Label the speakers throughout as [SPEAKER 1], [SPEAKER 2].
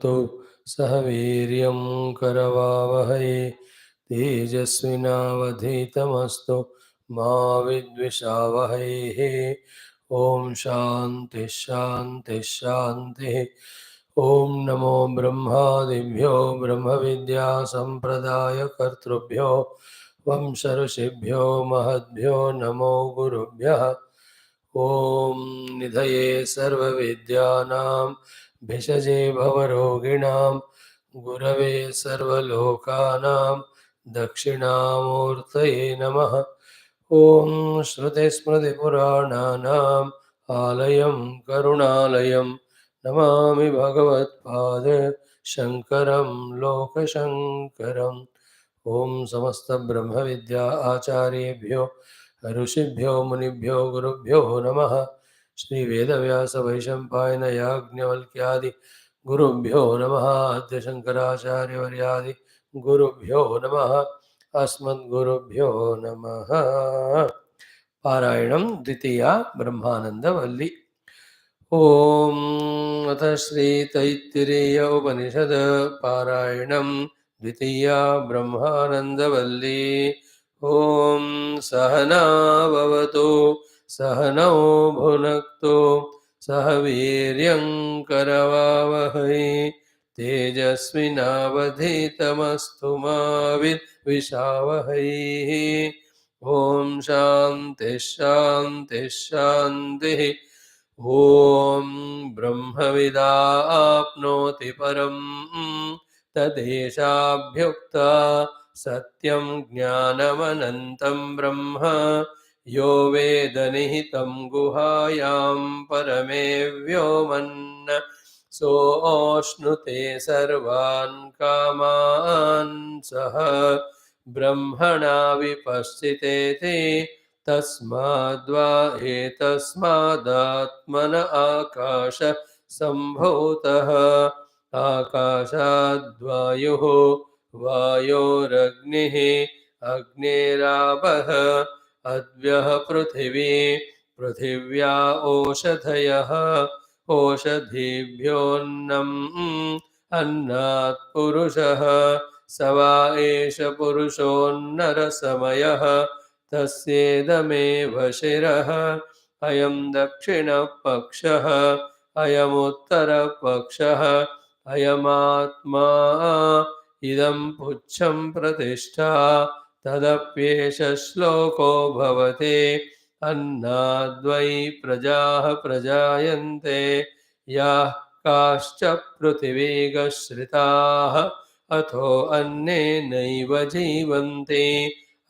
[SPEAKER 1] भुनक्तु सह वीर्यं करवावहै तेजस्विनावधीतमस्तु मा विद्विषावहै। ओम शांति शांति शांति। ओम नमो ब्रह्मादिभ्यो ब्रह्म विद्या संप्रदाय कर्तृभ्यो वंश ऋषिभ्यो महद्भ्यो नमो गुरुभ्यः। ओम निधये सर्वविद्यानां भिषजे भवरोगिणां गुरवे सर्वलोकानां दक्षिणामूर्तये नमः। ओम श्रुतिस्मृतिपुराणानाम् आलयं करुणालयं नमामि भगवत्पाद शंकरं लोकशंकरम्। ओम समस्त ब्रह्म विद्या आचार्येभ्यो ऋषिभ्यो मुनिभ्यो गुरुभ्यो नमः। श्री वेदव्यास वैशंपायन याज्ञवल्क्यादि गुरुभ्यो नमः। आद्य शंकराचार्यवर्यादि गुरुभ्यो नमः। अस्मद्गुरुभ्यो नमः। पारायणं द्वितीया ब्रह्मानंद वल्ली। ओम अथ श्री तैत्तिरीय उपनिषद पारायणं द्वितीया ब्रह्मानंद वल्ली। ओम सहना भवतु सहनौ भुनक्तु सह वीर्यं करवावहै तेजस्विनावधीतमस्तु मा विद्विषावहै। ओम शांति शांति शांति। ओम ब्रह्मविदाप्नोति परं तदेशाभ्युक्ता सत्यं ज्ञानमनन्तं ब्रह्म यो वेद निहितं गुहायां परमे व्योमन् सोऽश्नुते सर्वान् कामान् सः ब्रह्मणा विपश्चितेति तस्माद्वा एतस्मादात्मन आकाश सम्भूतः आकाशाद्वायुः वायोरग्निः अग्निरापः अद्यः पृथिवी पृथिव्या ओषधयः ओषधीभ्योऽन्नम् अन्नात् पुरुषः स वा एष पुरुषोऽन्नरसमयः तस्येदमेव शिरः अयं दक्षिणपक्षः अयमुत्तरपक्षः अयमात्मा इदं पुच्छं प्रतिष्ठा तदप्येष श्लोको भवति अन्नाद्वै प्रजाः प्रजायन्ते याः काश्च पृथिवीगश्रिताः अथो अन्नेनैव जीवन्ति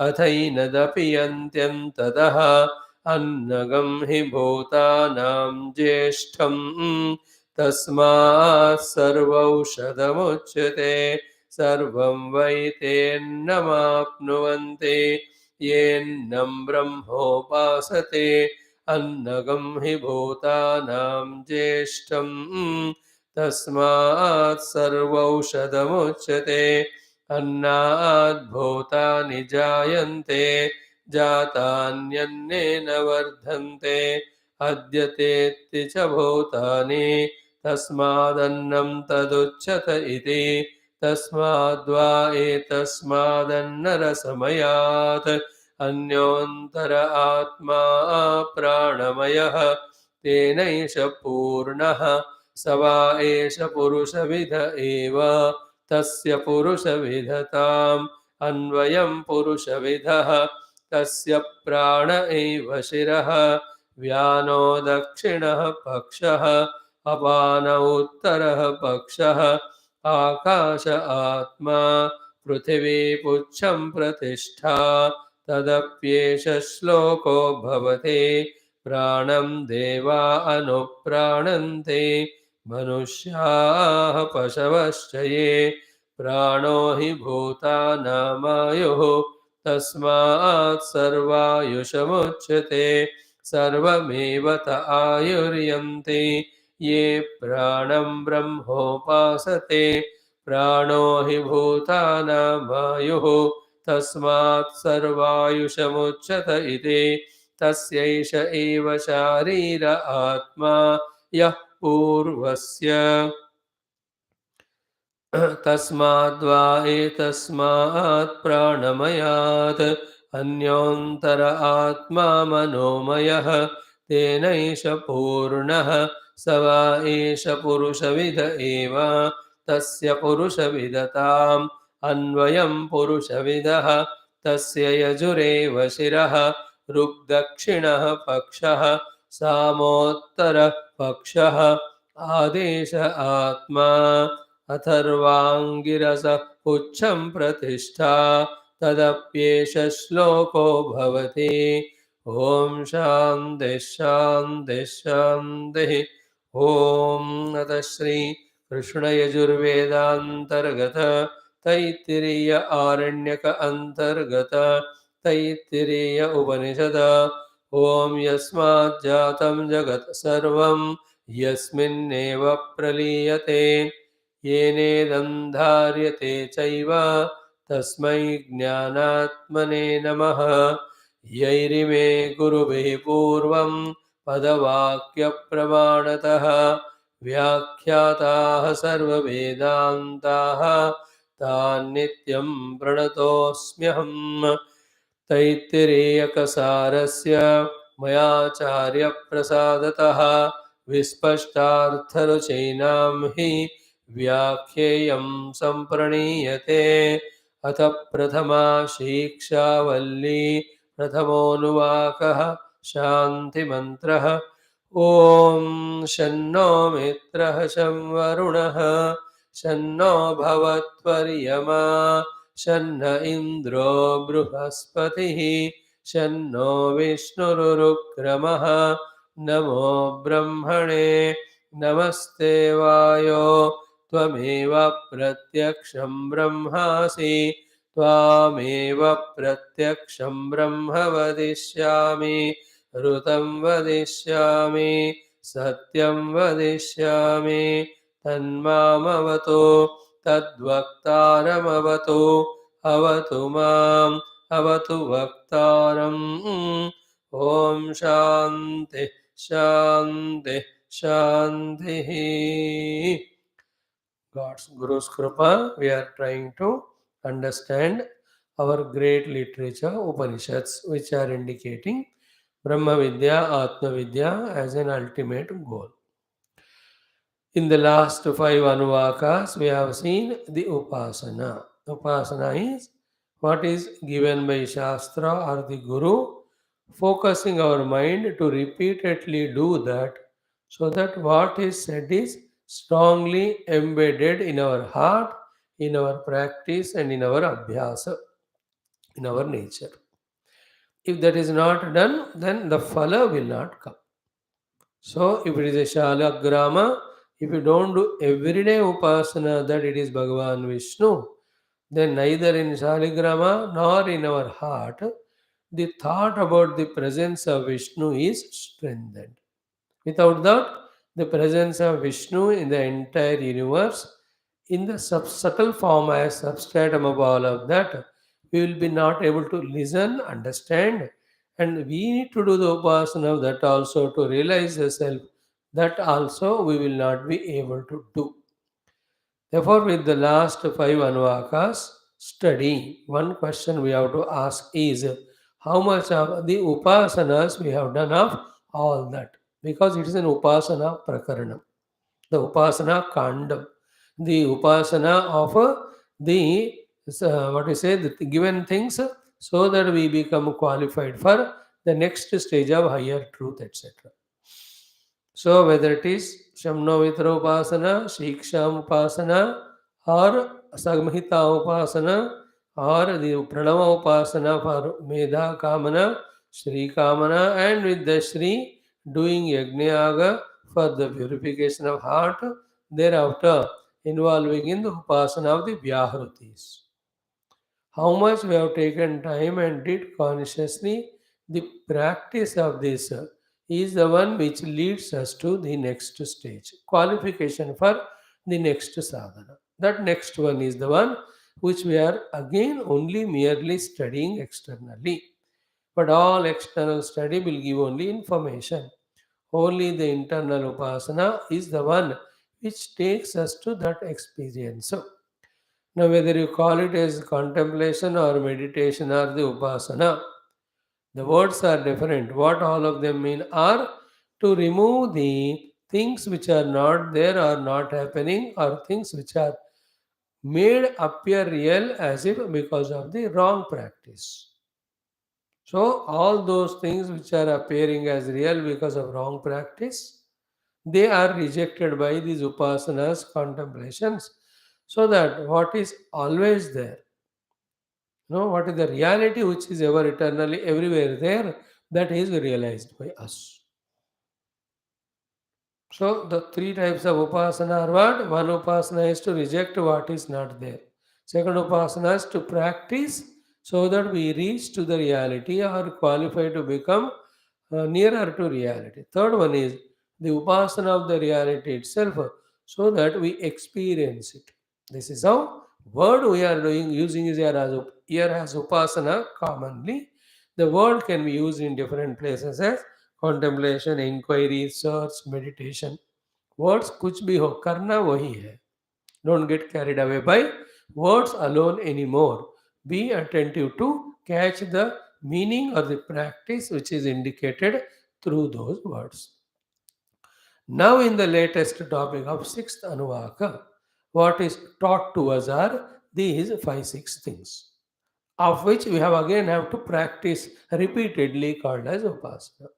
[SPEAKER 1] अथैनदपि यन्त्यन्ततः अन्नगं हि भूतानां ज्येष्ठम् तस्मात् सर्वौषधमुच्यते सर्वं वै तेन्नमाप्नुवन्ति येन्नं ब्रह्मोपासते अन्नगं हि भूतानां ज्येष्ठम् तस्मात् सर्वौषधमुच्यते अन्नाद् भूतानि जायन्ते जातान्यन्नेन वर्धन्ते अद्यतेत्ति च भूतानि तस्मादन्नं तदुच्यत इति तस्माद्वा एतस्मादन्नरसमयात् अन्योऽन्तर आत्मा प्राणमयः तेनैष पूर्णः स वा एष पुरुषविद एव तस्य पुरुषविधताम् अन्वयं पुरुषविदः तस्य प्राण एव शिरः व्यानो दक्षिणः पक्षः अपान उत्तरः पक्षः आकाश आत्मा पृथिवी पुच्छं प्रतिष्ठा तदप्येष श्लोको भवति प्राणं देवा अनुप्राणन्ते मनुष्याः पशवश्च ये प्राणो हि भूतानामायुः तस्मात् सर्वायुषमुच्यते सर्वमेव त आयुर्यन्ति ये प्राणं ब्रह्मोपासते प्राणो हि भूतानामायुः तस्मात् सर्वायुषमुच्यत इति तस्यैष एव शारीर आत्मा यः पूर्वस्य तस्माद्वा एतस्मात् प्राणमयात् अन्योन्तर आत्मा मनोमयः तेनैष पूर्णः स वा एष पुरुषविद एव तस्य पुरुषविदताम् अन्वयं पुरुषविदः तस्य यजुरेव शिरः ऋग्दक्षिणः पक्षः सामोत्तरः पक्षः आदेश आत्मा अथर्वाङ्गिरस उच्चं प्रतिष्ठा तदप्येष श्लोको भवति ॐ शान्तिः शान्तिः शान्तिः ॐ अतः श्री कृष्णयजुर्वेदान्तर्गत तैत्तिरीय आरण्यक अन्तर्गत तैत्तिरीय उपनिषद ॐ यस्मात् जातं जगत् सर्वं यस्मिन्नेव प्रलीयते येनेदं धार्यते चैव तस्मै ज्ञानात्मने नमः यैरिमे गुरुभिः पूर्वं पदवाक्यप्रमाणतः व्याख्याताः सर्ववेदान्ताः तान् नित्यं प्रणतोऽस्म्यहम् तैत्तिरीयकसारस्य मयाचार्यप्रसादतः विस्पष्टार्थरुचैनां हि व्याख्येयं सम्प्रणीयते अथ प्रथमा शिक्षा वल्ली प्रथमोऽनुवाकः शान्तिमन्त्रः ॐ शन्नो मित्रः शं वरुणः शन्नो भवत्वर्यमा शन्न इन्द्रो बृहस्पतिः शन्नो विष्णुरुक्रमः नमो ब्रह्मणे नमस्ते वायो त्वमेव प्रत्यक्षं ब्रह्मासि त्वामेव प्रत्यक्षं ब्रह्म वदिष्यामि ऋतं वदिष्यामि सत्यं वदिष्यामि तन्मामवतु तद्वक्तारमवतु अवतु माम् अवतु वक्तारम् ॐ शान्ति शान्ति शान्तिः God's Guru's Kripa, we are trying to understand our great literature Upanishads, which are indicating Brahma Vidya, Atma Vidya as an ultimate goal. In the last five Anuvakas, we have seen the Upasana. Upasana is what is given by Shastra or the Guru, focusing our mind to repeatedly do that so that what is said is strongly embedded in our heart, in our practice, and in our abhyasa, in our nature. If that is not done, then the phala will not come. So, if it is a shalagrama, if you don't do everyday upasana that it is Bhagavan Vishnu, then neither in shaligrama nor in our heart, the thought about the presence of Vishnu is strengthened. Without that, the presence of Vishnu in the entire universe, in the subtle form as substratum of all of that, we will be not able to listen, understand, and we need to do the upasana of that also to realize the self. That also we will not be able to do. Therefore, with the last five Anuvakas study, one question we have to ask is how much of the upasanas we have done of all that, because it is an upasana prakaranam, the upasana kandam, the upasana of the what we say the given things so that we become qualified for the next stage of higher truth, etc. So whether it is Shamno Mitra Upasana, Siksha Upasana, or Samhita Upasana, or the Pranava Upasana for Medha Kamana, Shri Kamana, and with the Shri doing Yajnayaga for the purification of heart, thereafter involving in the Upasana of the Vyahrutis. How much we have taken time and did consciously, the practice of this is the one which leads us to the next stage, qualification for the next sadhana. That next one is the one which we are again only merely studying externally. But all external study will give only information. Only the internal upasana is the one which takes us to that experience. Now, whether you call it as contemplation or meditation or the upasana, the words are different. What all of them mean are to remove the things which are not there or not happening, or things which are made appear real as if because of the wrong practice. So, all those things which are appearing as real because of wrong practice, they are rejected by these upasanas, contemplations, so that what is always there, what is the reality which is ever eternally everywhere there, that is realized by us. So the three types of upasana are what? One upasana is to reject what is not there. Second upasana is to practice so that we reach to the reality or qualify to become nearer to reality. Third one is the upasana of the reality itself so that we experience it. This is how word we are doing using is here as upasana commonly. The word can be used in different places as contemplation, inquiry, search, meditation. Words कुछ भी हो करना वही है. Don't get carried away by words alone anymore. Be attentive to catch the meaning or the practice which is indicated through those words. Now, in the latest topic of sixth Anuvaka, what is taught to us are these 5 6 things, of which we have to practice repeatedly, called as upasana.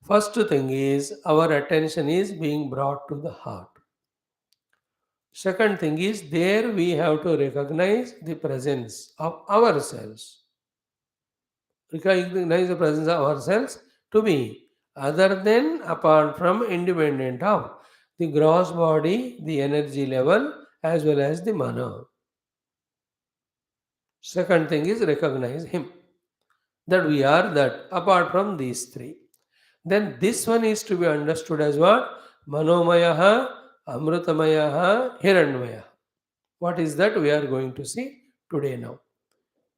[SPEAKER 1] First thing is our attention is being brought to the heart. Second thing is there we have to recognize the presence of ourselves. Recognize the presence of ourselves to be other than, apart from, independent of the gross body, the energy level, as well as the mana. Second thing is recognize him, that we are that apart from these three. Then this one is to be understood as what? Manomayaha, Amrutamayaha, Hiranyamayaha. What is that we are going to see today now?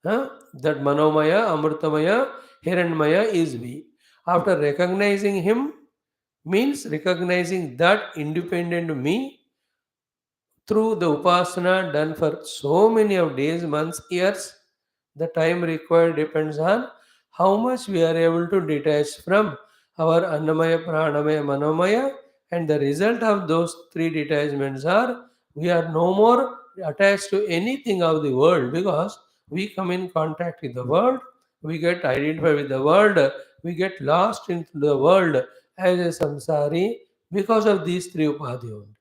[SPEAKER 1] That Manomaya, Amrutamaya, Hiranyamaya is we. After recognizing him, means recognizing that independent me through the upasana done for so many of days, months, years. The time required depends on how much we are able to detach from our Annamaya, Pranamaya, Manomaya, and the result of those three detachments are we are no more attached to anything of the world, because we come in contact with the world, we get identified with the world, we get lost into the world as a samsari because of these three upadhi only.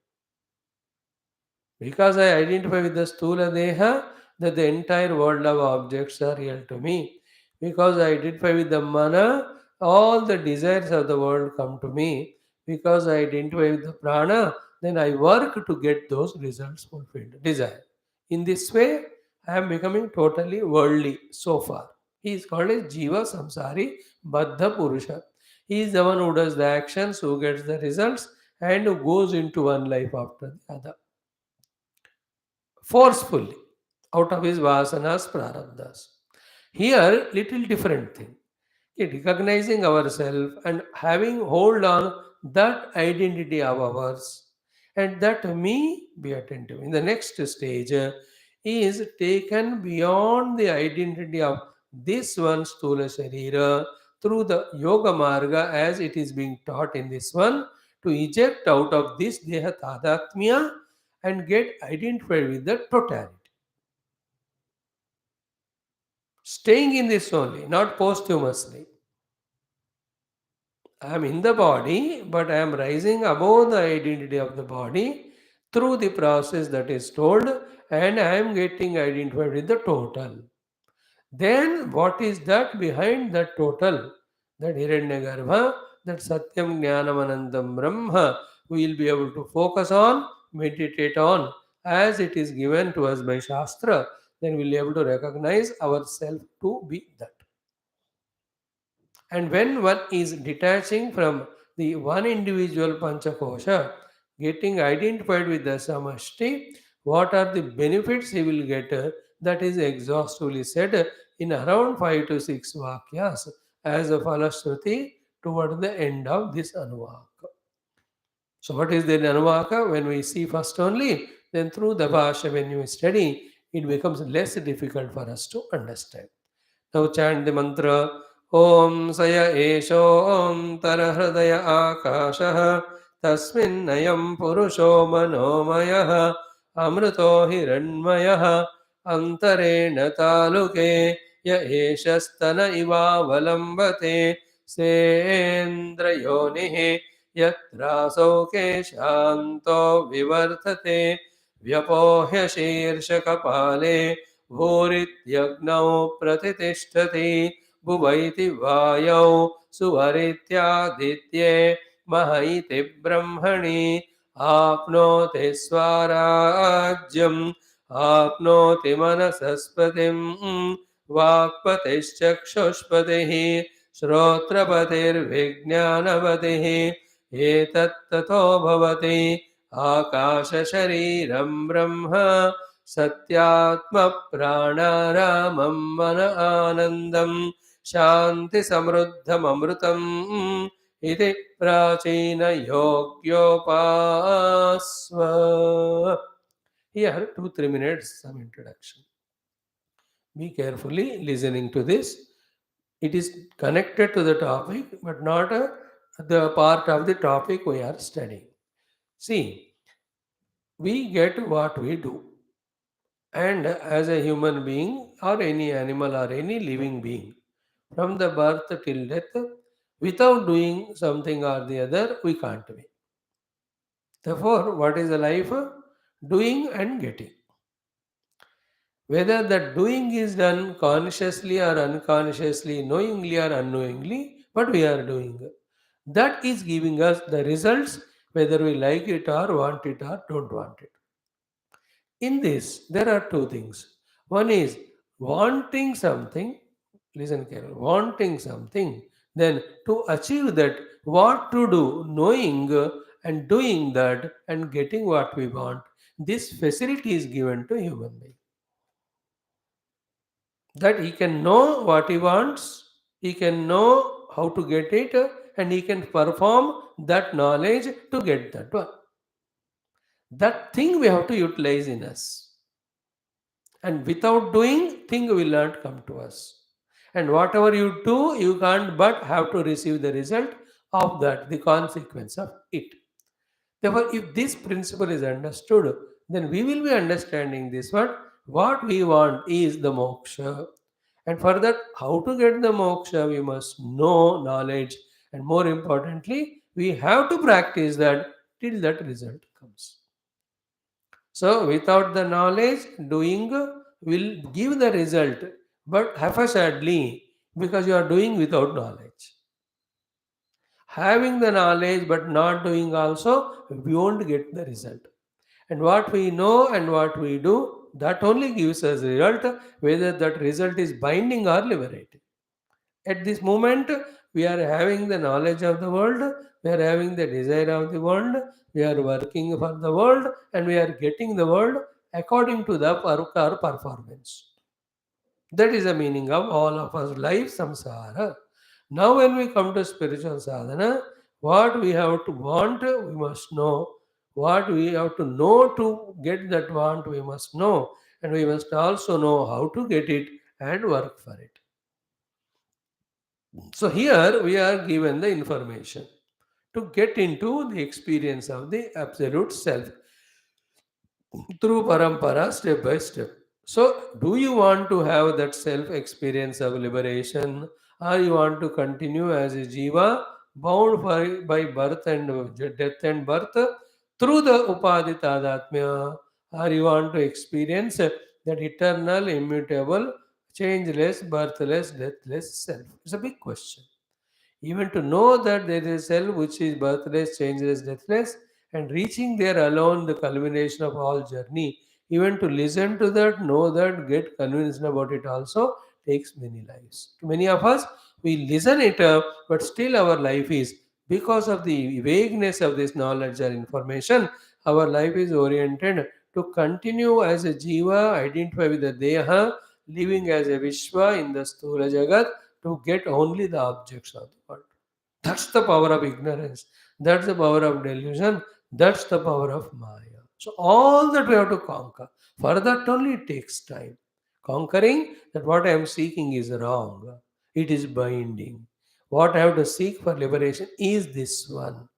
[SPEAKER 1] Because I identify with the Stula Deha, that the entire world of objects are real to me. Because I identify with the Mana, all the desires of the world come to me. Because I identify with the Prana, then I work to get those results fulfilled. Desire. In this way, I am becoming totally worldly so far. He is called as Jiva Samsari Baddha Purusha. He is the one who does the actions, who gets the results, and who goes into one life after the other forcefully out of his vasanas prarabdhas. Here, little different thing. Recognizing ourselves and having hold on that identity of ours, and that me be attentive. In the next stage is taken beyond the identity of this one Stula Sharira through the Yoga Marga as it is being taught in this one, to eject out of this Deha Tadatmya and get identified with the totality. Staying in this only, not posthumously. I am in the body, but I am rising above the identity of the body through the process that is told, and I am getting identified with the total. Then, what is that behind that total? That Hiranyagarbha, that Satyam Jnanamanandam Brahma, we will be able to focus on, meditate on, as it is given to us by Shastra. Then we will be able to recognize ourselves to be that. And when one is detaching from the one individual Panchakosha, getting identified with the Samashti, what are the benefits he will get? That is exhaustively said in around 5 to 6 Vakyas as a Falashruti toward the end of this Anuvaka. So, what is the Anuvaka? When we see first only, then through the Bhashyam, when you study, it becomes less difficult for us to understand. Now chant the mantra Om Saya Esho Om Tara Hridaya Akashaha Tasminnayam Purusho Manomayaha Amrito Hiranmayaha Antarena Taluke Ya Eshastana Iva Valambate Sendrayonihi Yatraso Keshanto Vivartate Vyapohya Shirshakapale भूरित्यग्नौ प्रतिष्ठति भुवैति वायौ सुवरित्यादित्ये मह इति ब्रह्मणि आप्नोति स्वराज्यम् आप्नोति मनसस्पतिम् वाक्पतिश्चक्षुष्पतिः श्रोत्रपतिर्विज्ञानपतिः एतत्ततो भवति आकाशशरीरं ब्रह्म सत्यात्मप्राणारामं मन आनन्दं शान्तिसमृद्धममृतम् इति प्राचीनयोग्योपास्व. Here 2-3 minutes some introduction. Be carefully listening to this. It is connected to the topic but not the part of the topic we are studying. See, we get what we do. And as a human being or any animal or any living being, from the birth till death, without doing something or the other, we can't be. Therefore, what is the life? Doing and getting. Whether that doing is done consciously or unconsciously, knowingly or unknowingly, but we are doing. That is giving us the results, whether we like it or want it or don't want it. In this, there are two things. One is wanting something, listen carefully, wanting something, then to achieve that, what to do, knowing and doing that and getting what we want. This facility is given to human being. That he can know what he wants, he can know how to get it, and he can perform that knowledge to get that one. That thing we have to utilize in us. And without doing, thing will not come to us. And whatever you do, you can't but have to receive the result of that, the consequence of it. Therefore, if this principle is understood, then we will be understanding this one. What we want is the moksha. And for that, how to get the moksha, we must know knowledge. And more importantly, we have to practice that till that result comes. So, without the knowledge, doing will give the result, but haphazardly because you are doing without knowledge. Having the knowledge but not doing also, we won't get the result. And what we know and what we do, that only gives us result, whether that result is binding or liberating. At this moment, we are having the knowledge of the world, we are having the desire of the world, we are working for the world, and we are getting the world according to the our performance. That is the meaning of all of us life samsara. Now, when we come to spiritual sadhana, what we have to want, we must know. What we have to know to get that want, we must know. And we must also know how to get it and work for it. So here we are given the information to get into the experience of the absolute self through parampara step by step. So, do you want to have that self experience of liberation, or you want to continue as a jiva bound by birth and death and birth through the upadhi tadatmya, or you want to experience that eternal, immutable, changeless, birthless, deathless self? It's a big question. Even to know that there is a self which is birthless, changeless, deathless, and reaching there alone the culmination of all journey. Even to listen to that, know that, get convinced about it also takes many lives. To many of us, we listen it up, but still our life is, because of the vagueness of this knowledge or information, our life is oriented to continue as a jiva, identify with the deha, living as a vishwa in the sthula jagat, to get only the objects of the world. That's the power of ignorance. That's the power of delusion. That's the power of Maya. So all that we have to conquer. For that only it takes time. Conquering that what I am seeking is wrong. It is binding. What I have to seek for liberation is this one,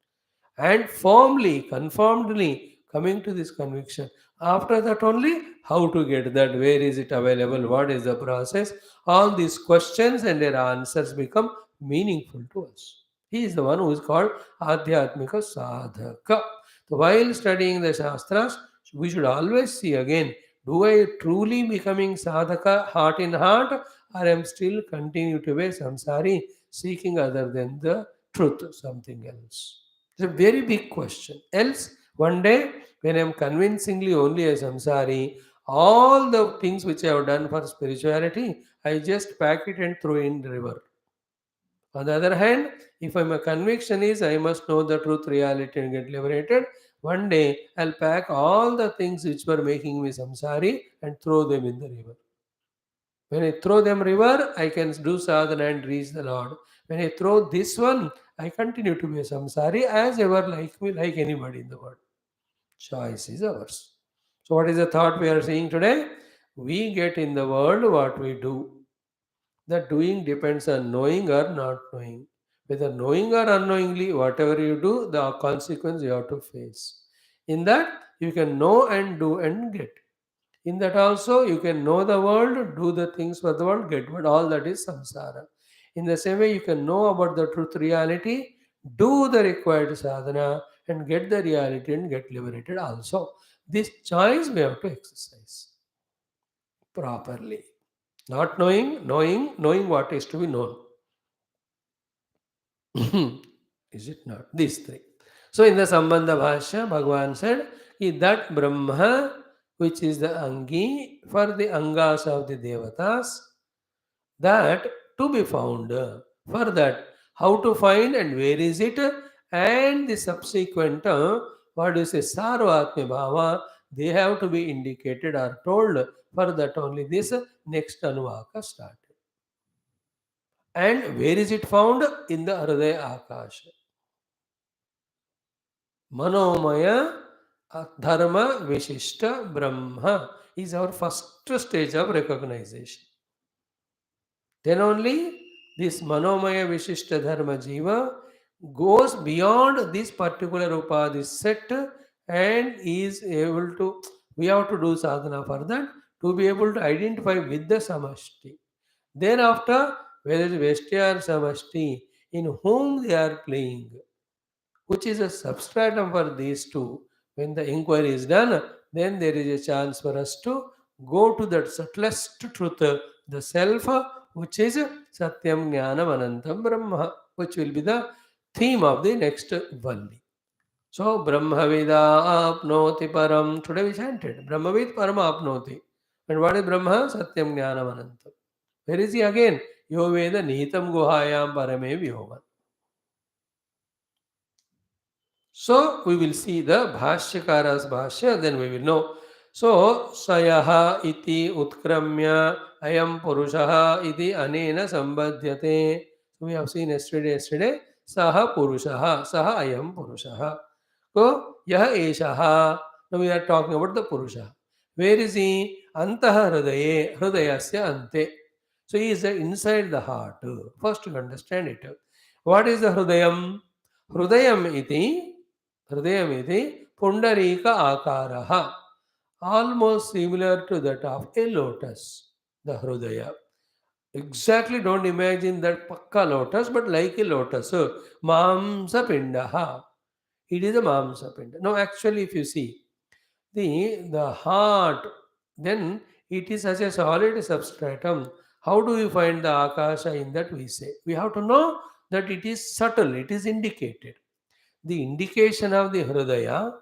[SPEAKER 1] and firmly, confirmedly coming to this conviction. After that, only how to get that, where is it available, what is the process, all these questions and their answers become meaningful to us. He is the one who is called Adhyatmika Sadhaka. So while studying the Shastras, we should always see again, do I truly becoming sadhaka heart in heart, or am still continue to be samsari, seeking other than the truth, something else? It's a very big question. Else, one day, when I'm convincingly only a samsari, all the things which I have done for spirituality, I just pack it and throw in the river. On the other hand, if my conviction is I must know the truth, reality, and get liberated, one day I'll pack all the things which were making me samsari and throw them in the river. When I throw them river, I can do sadhana and reach the Lord. When I throw this one, I continue to be a samsari as ever, like me, like anybody in the world. Choice is ours. So, what is the thought we are seeing today? We get in the world what we do. The doing depends on knowing or not knowing. Whether knowing or unknowingly, whatever you do, the consequence you have to face. In that, you can know and do and get. In that also, you can know the world, do the things for the world, get what all that is samsara. In the same way, you can know about the truth reality, do the required sadhana, and get the reality and get liberated also. This choice we have to exercise properly. Not knowing, knowing what is to be known. Is it not? These three. So in the Sambandha Bhashya, Bhagavan said, that Brahma, which is the Angi for the Angas of the Devatas, that to be found. For that, how to find and where is it? And the subsequent, what is a Sarvatma Bhava, they have to be indicated or told. For that only this next Anuvaka started. And where is it found? In the HRUDAYA Akasha. Manomaya Dharma Vishishta Brahma is our first stage of recognition. Then only this Manomaya Vishishta Dharma Jiva goes beyond this particular Upadhi set and is able to, we have to do sadhana for that to be able to identify with the Samashti. Thereafter, whether it is Veshtya or Samashti, in whom they are playing, which is a substratum for these two. When the inquiry is done, then there is a chance for us to go to that subtlest truth, the self, which is Satyam Jnanam Anantam Brahma, which will be the theme of the next Valli. So, Brahmavida apnoti param. Today we chanted Brahmavid param apnoti. And what is Brahma? Satyam Jnanam Anantam. Where is he again? Yo Veda Nihitam Guhayam Parame Vyoman. So we will see the Bhashyakara's Bhashya, then we will know. So Sayaha iti utkramya ayam purushaha iti anena sambadhyate. So we have seen yesterday, Saha purushaha, Saha ayam purushaha. So Yaha eshaha. Now we are talking about the Purusha. Where is he? Antaha hrudaye, hrudayasya ante. So he is inside the heart. First to understand it. What is the hrudayam? Hrudayam iti Pundarika Akaraha, almost similar to that of a lotus, the Hrudaya. Exactly don't imagine that Pakka lotus, but like a lotus. So, Mamsa Pindaha. It is a Mamsa Pinda. Now, actually, if you see the heart, then it is such a solid substratum. How do we find the Akasha in that we say? We have to know that it is subtle, it is indicated. The indication of the Hrudaya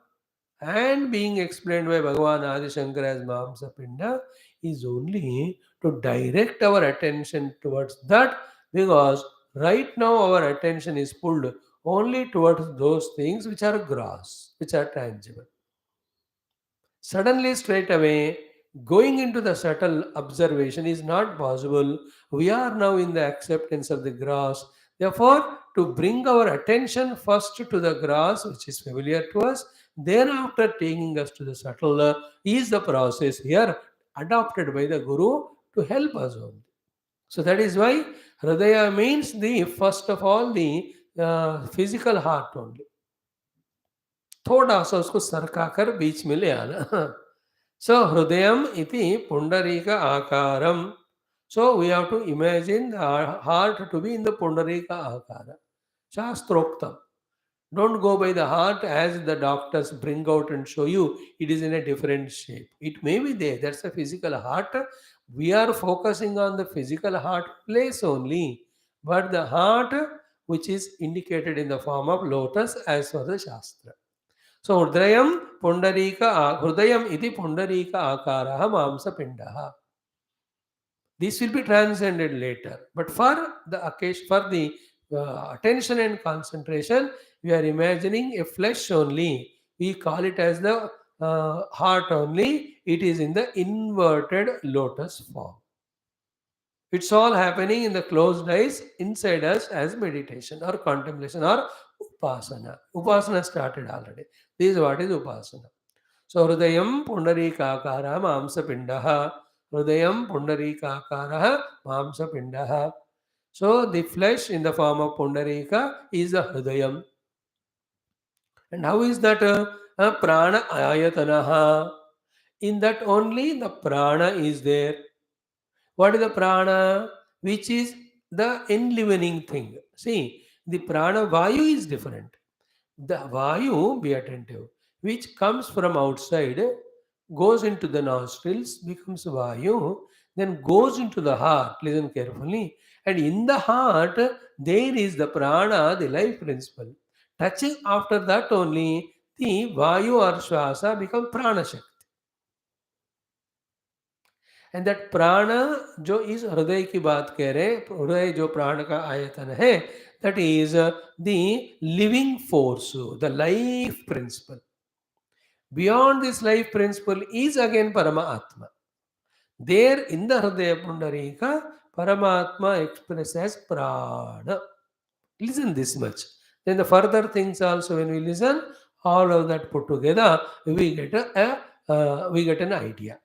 [SPEAKER 1] and being explained by Bhagavan Adi Shankara as Mamsa Pinda is only to direct our attention towards that, because right now our attention is pulled only towards those things which are gross, which are tangible. Suddenly, straight away, going into the subtle observation is not possible. We are now in the acceptance of the grass. Therefore, to bring our attention first to the grass, which is familiar to us, Then after taking us to the subtle is the process here adopted by the Guru to help us only. So that is why Hridaya means the first of all the physical heart only. थोड़ा सा उसको सरकाकर बीच में ले आना. So Hrudayam iti Pundarika Akaram. So we have to imagine the heart to be in the Pundarika Akara. Shastroktam. Don't go by the heart as the doctors bring out and show you it is in a different shape. It may be there. That's a physical heart. We are focusing on the physical heart place only. But the heart which is indicated in the form of lotus as per the Shastra. So Hridayam iti Pundarika Akaraha Mamsa Pindaha. This will be transcended later. But for the occasion, for the attention and concentration, we are imagining a flesh only. We call it as the heart only. It is in the inverted lotus form. It's all happening in the closed eyes inside us as meditation or contemplation or upasana. Upasana started already. This is what is upasana. So Hrudayam Pundarikakara Mamsa Pindaha. Hrudayam Pundarikakara Mamsa Pindaha. So the flesh in the form of Pundarika is the Hrudayam. And how is that prana ayatanaha? In that only the prana is there. What is the prana? Which is the enlivening thing. See, the prana vayu is different. The vayu, be attentive, which comes from outside, goes into the nostrils, becomes vayu, then goes into the heart. Listen carefully. And in the heart, there is the prana, the life principle. Touching after that only, the vayu or shwasa become prana shakti. And that प्राण जो इस हृदय की बात कह रहे हैं, हृदय जो प्राण का आयतन है, that is the living force, the life principal. Beyond this life principal is again परमात्मा. देयर इन द हृदय पुंडरीका परमात्मा एक्सप्रेस एज प्राण. Listen this much. Then the further things also, when we listen, all of that put together, we get we get an idea.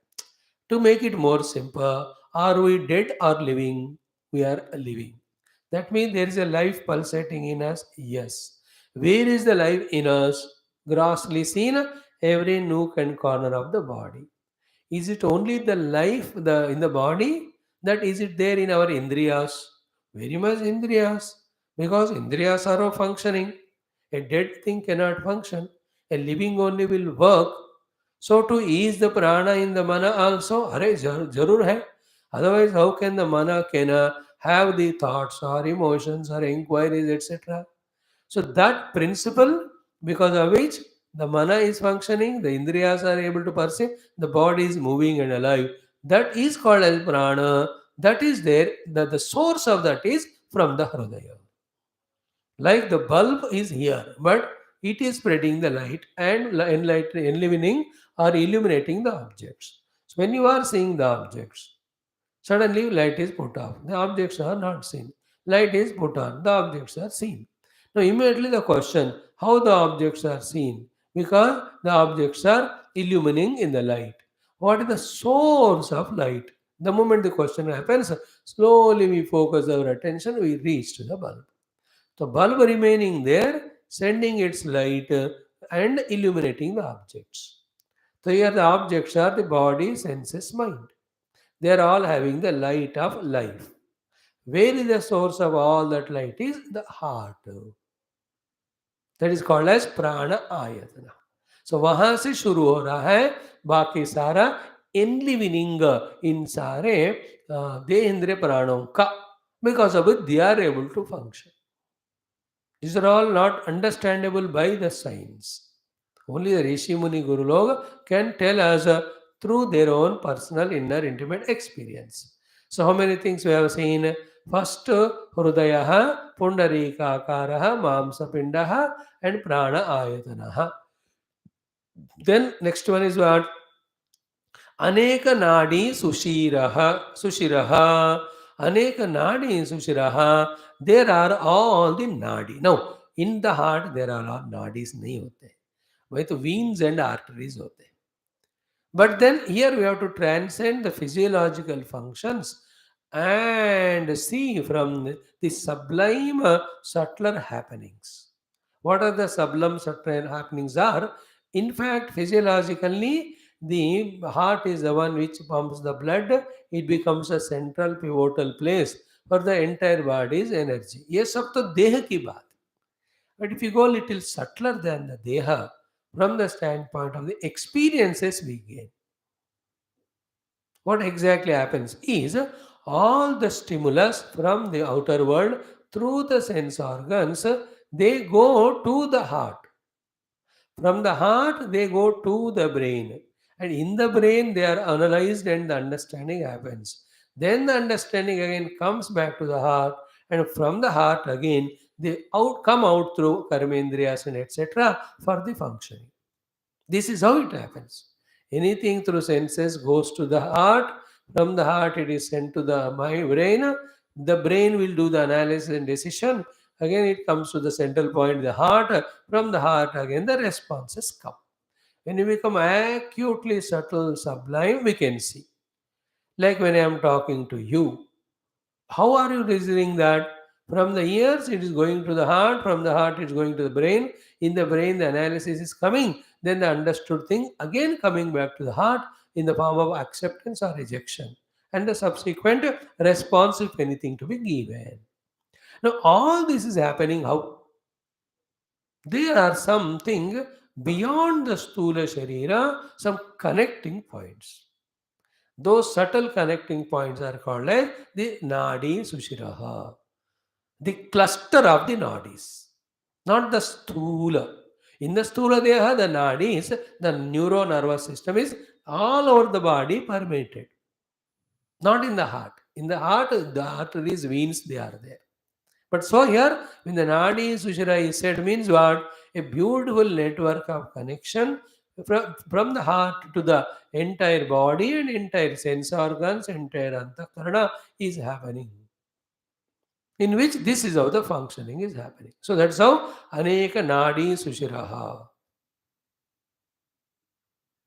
[SPEAKER 1] To make it more simple, are we dead or living? We are living. That means there is a life pulsating in us. Yes. Where is the life in us? Grossly seen, every nook and corner of the body. Is it only the life in the body? That is it there in our indriyas? Very much indriyas. Because indriyas are all functioning. A dead thing cannot function. A living only will work. So to ease the prana in the mana also, jarur hai. Otherwise, how can the mana can have the thoughts or emotions or inquiries, etc.? So that principle, because of which the mana is functioning, the indriyas are able to perceive, the body is moving and alive. That is called as prana. That is there. The source of that is from the Hrudaya. Like the bulb is here, but it is spreading the light and enlivening or illuminating the objects. So when you are seeing the objects, suddenly light is put off. The objects are not seen. Light is put on. The objects are seen. Now immediately the question, how the objects are seen? Because the objects are illuminating in the light. What is the source of light? The moment the question happens, slowly we focus our attention, we reach to the bulb. The bulb remaining there, sending its light and illuminating the objects. So here the objects are the body, senses, mind. They are all having the light of life. Where is the source of all that light? Is the heart. That is called as prana ayatana. So वहां से शुरू हो रहा है बाकी सारा enlivening in सारे देहेंद्रिय प्राणों का, because of it they are able to function. These are all not understandable by the science. Only the Rishi Muni Guru Log can tell us through their own personal inner intimate experience. So how many things we have seen? First, Hrudayaha, Pundarika Akaraha, Mamsa Pindaha, and Prana Ayatanaha. Then next one is what? Aneka Nadi Sushiraha. Aneka Nadi Sushiraha. There are all the Nadi. Now, in the heart, there are all Nadis nahi hote. वही तो veins and arteries होते हैं. But then here we have to transcend the physiological functions and see from the sublime subtler happenings. What are the sublime subtler happenings are? In fact, physiologically, the heart is the one which pumps the blood. It becomes a central pivotal place for the entire body's energy. ये सब तो देह की बात. But if you go a little subtler than the deha, from the standpoint of the experiences we gain, what exactly happens is all the stimulus from the outer world through the sense organs, they go to the heart. From the heart, they go to the brain. And in the brain, they are analyzed and the understanding happens. Then the understanding again comes back to the heart, and from the heart again, they come out through karmendriyas and etc. for the functioning. This is how it happens. Anything through senses goes to the heart. From the heart, it is sent to the my brain. The brain will do the analysis and decision. Again, it comes to the central point, the heart. From the heart, again, the responses come. When you become acutely subtle, sublime, we can see. Like when I am talking to you, how are you reasoning that? From the ears, it is going to the heart. From the heart, it is going to the brain. In the brain, the analysis is coming. Then the understood thing again coming back to the heart in the form of acceptance or rejection. And the subsequent response, if anything, to be given. Now, all this is happening how? There are something beyond the Stula Sharira, some connecting points. Those subtle connecting points are called as the Nadi Sushiraha, the cluster of the nadis, not the sthula. In the sthula deha, the nadis, the neuronervous system is all over the body permeated, not in the heart. In the heart, the arteries, veins, they are there. But so here, when the nadi sushira is said, means what? A beautiful network of connection from the heart to the entire body and entire sense organs, entire antakarana is happening, in which this is how the functioning is happening. So that's how Aneka Nadi Sushiraha.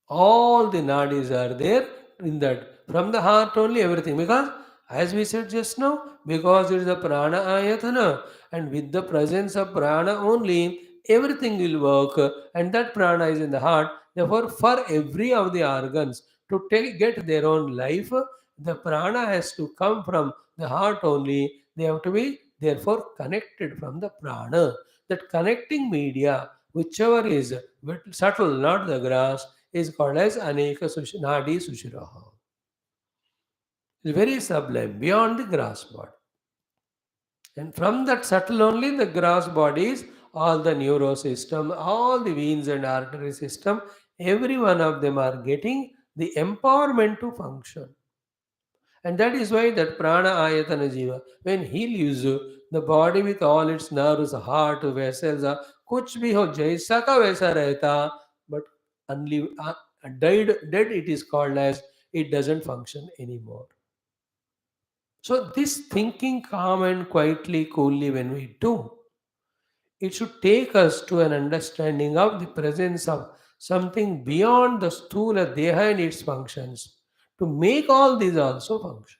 [SPEAKER 1] All the nadis are there in that. From the heart only everything. Because as we said just now, because it is the prana ayatana, and with the presence of prana only, everything will work, and that prana is in the heart. Therefore, for every of the organs to get their own life, the prana has to come from the heart only. They have to be therefore connected from the prana. That connecting media, whichever is subtle, not the grass, is called as Aneka Nadi Sushiraha. It's very sublime, beyond the grass body. And from that subtle only, the grass bodies, all the neuro system, all the veins and artery system, every one of them are getting the empowerment to function. And that is why that prana ayatana jiva, when he lives, the body with all its nerves, heart, vessels, kuch bhi ho jaisa ka वैसा रहता, but dead it is called as it doesn't function anymore. So this thinking calm and quietly, coolly when we do, it should take us to an understanding of the presence of something beyond the sthula deha and its functions to make all these also function.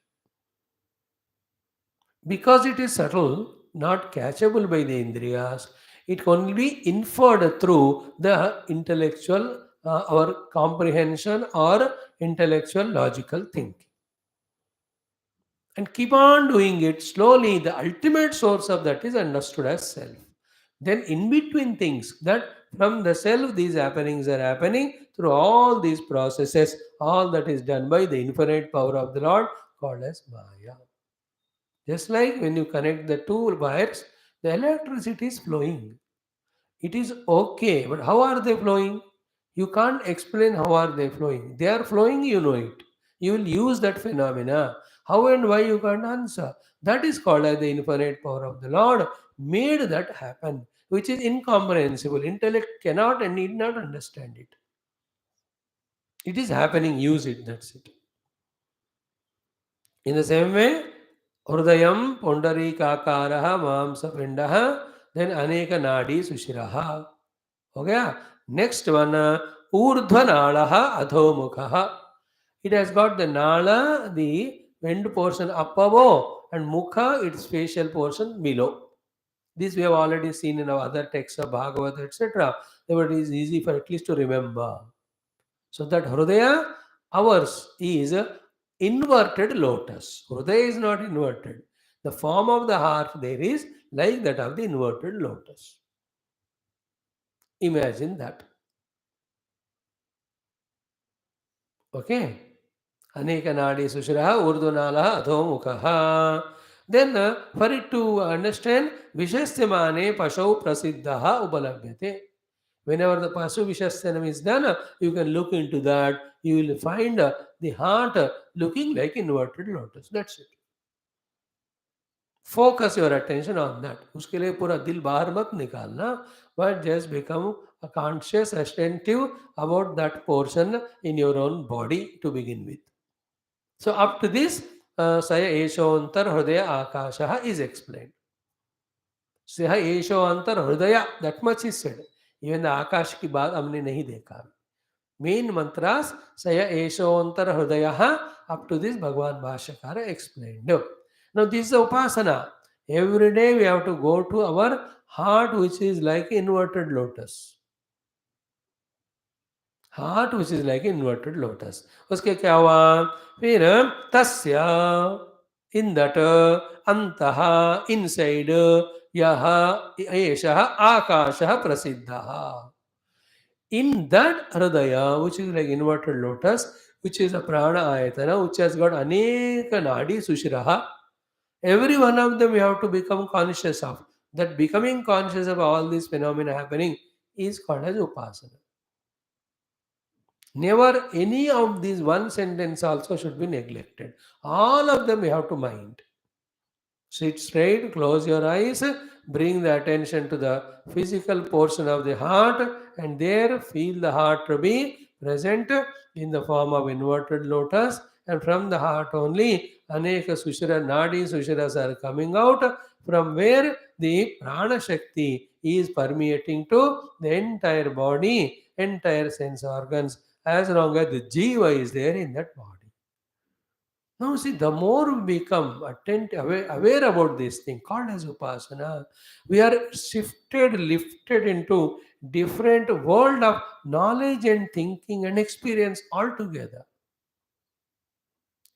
[SPEAKER 1] Because it is subtle, not catchable by the indriyas, it can only be inferred through the intellectual, our comprehension or intellectual logical thinking. And keep on doing it slowly, the ultimate source of that is understood as self. Then, in between things, that from the self, these happenings are happening through all these processes, all that is done by the infinite power of the Lord called as Maya. Just like when you connect the two wires, the electricity is flowing. It is okay, but how are they flowing? You can't explain how are they flowing. They are flowing, you know it. You will use that phenomena. How and why you can't answer. That is called as the infinite power of the Lord made that happen, which is incomprehensible. Intellect cannot and need not understand it. It is happening, use it, that's it. In the same way, Urdayam Pundarikakaraha Mamsa Pindaha, then Aneka Nadi Sushiraha. हो गया Next one, urdhvanalaha adhomukha. It has got the nala, the end portion up above, and mukha, its facial portion below. This we have already seen in our other texts of Bhagavad, etc. But it is easy for at least to remember. So that Hrudaya, ours, is a inverted lotus. Hrudaya is not inverted. The form of the heart there is like that of the inverted lotus. Imagine that. Okay. Aneka nadi sushiraha urdunalaha adhomukaha. Then for it to understand, Vishastamane Pashau Prasiddhaha Upalabhyate. Whenever the Pasu Vishasyanam is done, you can look into that. You will find the heart looking like inverted lotus. That's it. Focus your attention on that. उसके लिए पूरा दिल बाहर मत निकालना, but just become a conscious, attentive about that portion in your own body to begin with. So up to this, Saya Eshoantar Hridaya Akashaha is explained. Saya Eshoantar Hridaya, that much is said. Even the Akash की बात हमने नहीं देखा. Main mantras Saya Eshoantar Hridaya, up to this Bhagavan Bhashyakara explained. Now this is the Upasana. Every day we have to go to our heart which is like inverted lotus. Heart which is like inverted lotus. उसके क्या हुआ? फिर तस्य in that अंतः inside यह एषः आकाशः प्रसिद्धः. In that Hridaya, which is like inverted lotus, which is a prana ayatana, which has got aneka nadi sushiraha, every one of them we have to become conscious of. That becoming conscious of all these phenomena happening is called as upasana. Never any of these one sentence also should be neglected. All of them we have to mind. Sit straight, close your eyes, bring the attention to the physical portion of the heart, and there feel the heart to be present in the form of inverted lotus. And from the heart only, Aneka Sushira Nadi Sushiras are coming out, from where the Prana Shakti is permeating to the entire body, entire sense organs, as long as the Jiva is there in that body. Now, see, the more we become aware about this thing called as upasana, we are shifted, lifted into different world of knowledge and thinking and experience altogether.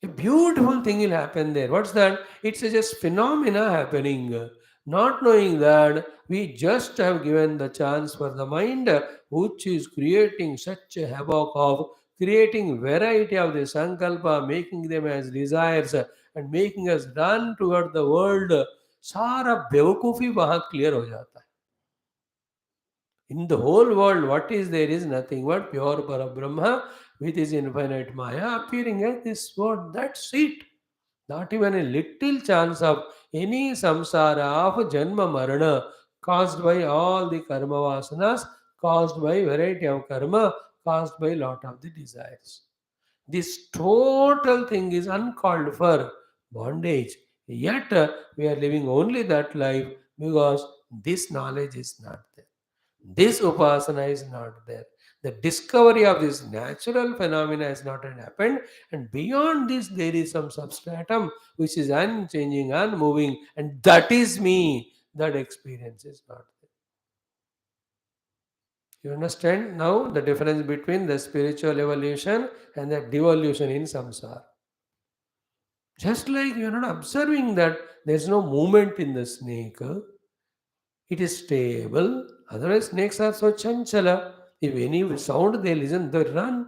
[SPEAKER 1] A beautiful thing will happen there. What's that? It's just phenomena happening. Not knowing that we just have given the chance for the mind, which is creating such a havoc of creating variety of the sankalpa, making them as desires and making us run toward the world. सारा बेवकूफ़ी वहाँ clear हो जाता है. In the whole world, what is there is nothing but pure Parabrahma with his infinite Maya appearing as this word. That's it. Not even a little chance of any samsara of Janma Marana caused by all the karma vasanas, caused by variety of karma, caused by lot of the desires. This total thing is uncalled for bondage. Yet we are living only that life because this knowledge is not there. This upasana is not there. The discovery of this natural phenomena has not yet happened, and beyond this, there is some substratum which is unchanging, unmoving, and that is me. That experience is not there. You understand now the difference between the spiritual evolution and the devolution in samsara. Just like you are not observing that there is no movement in the snake, it is stable. Otherwise, snakes are so chanchala. If any sound they listen, they run.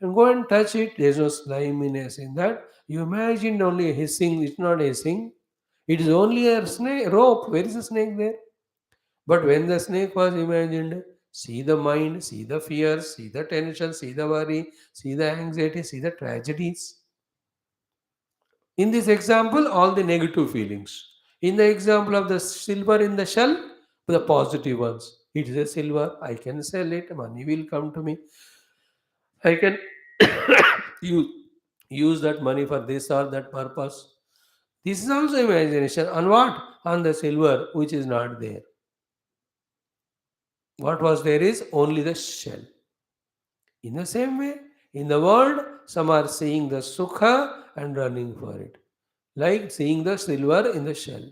[SPEAKER 1] And go and touch it. There's no sliminess in that. You imagine only hissing. It's not hissing. It is only a snake rope. Where is the snake there? But when the snake was imagined, see the mind, see the fears, see the tension, see the worry, see the anxiety, see the tragedies. In this example, all the negative feelings. In the example of the silver in the shell, the positive ones. It is a silver, I can sell it, money will come to me. I can use, use that money for this or that purpose. This is also imagination. On what? On the silver, which is not there. What was there is only the shell. In the same way, in the world, some are seeing the sukha and running for it, like seeing the silver in the shell.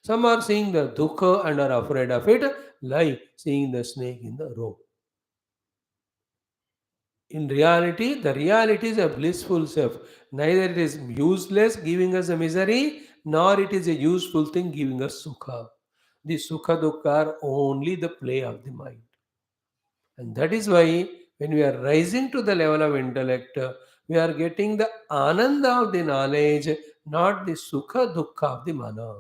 [SPEAKER 1] Some are seeing the dukha and are afraid of it, like seeing the snake in the rope. In reality, the reality is a blissful self. Neither it is useless giving us a misery, nor it is a useful thing giving us sukha. The sukha dukkha are only the play of the mind. And that is why when we are rising to the level of intellect, we are getting the ananda of the knowledge, not the sukha dukkha of the mana.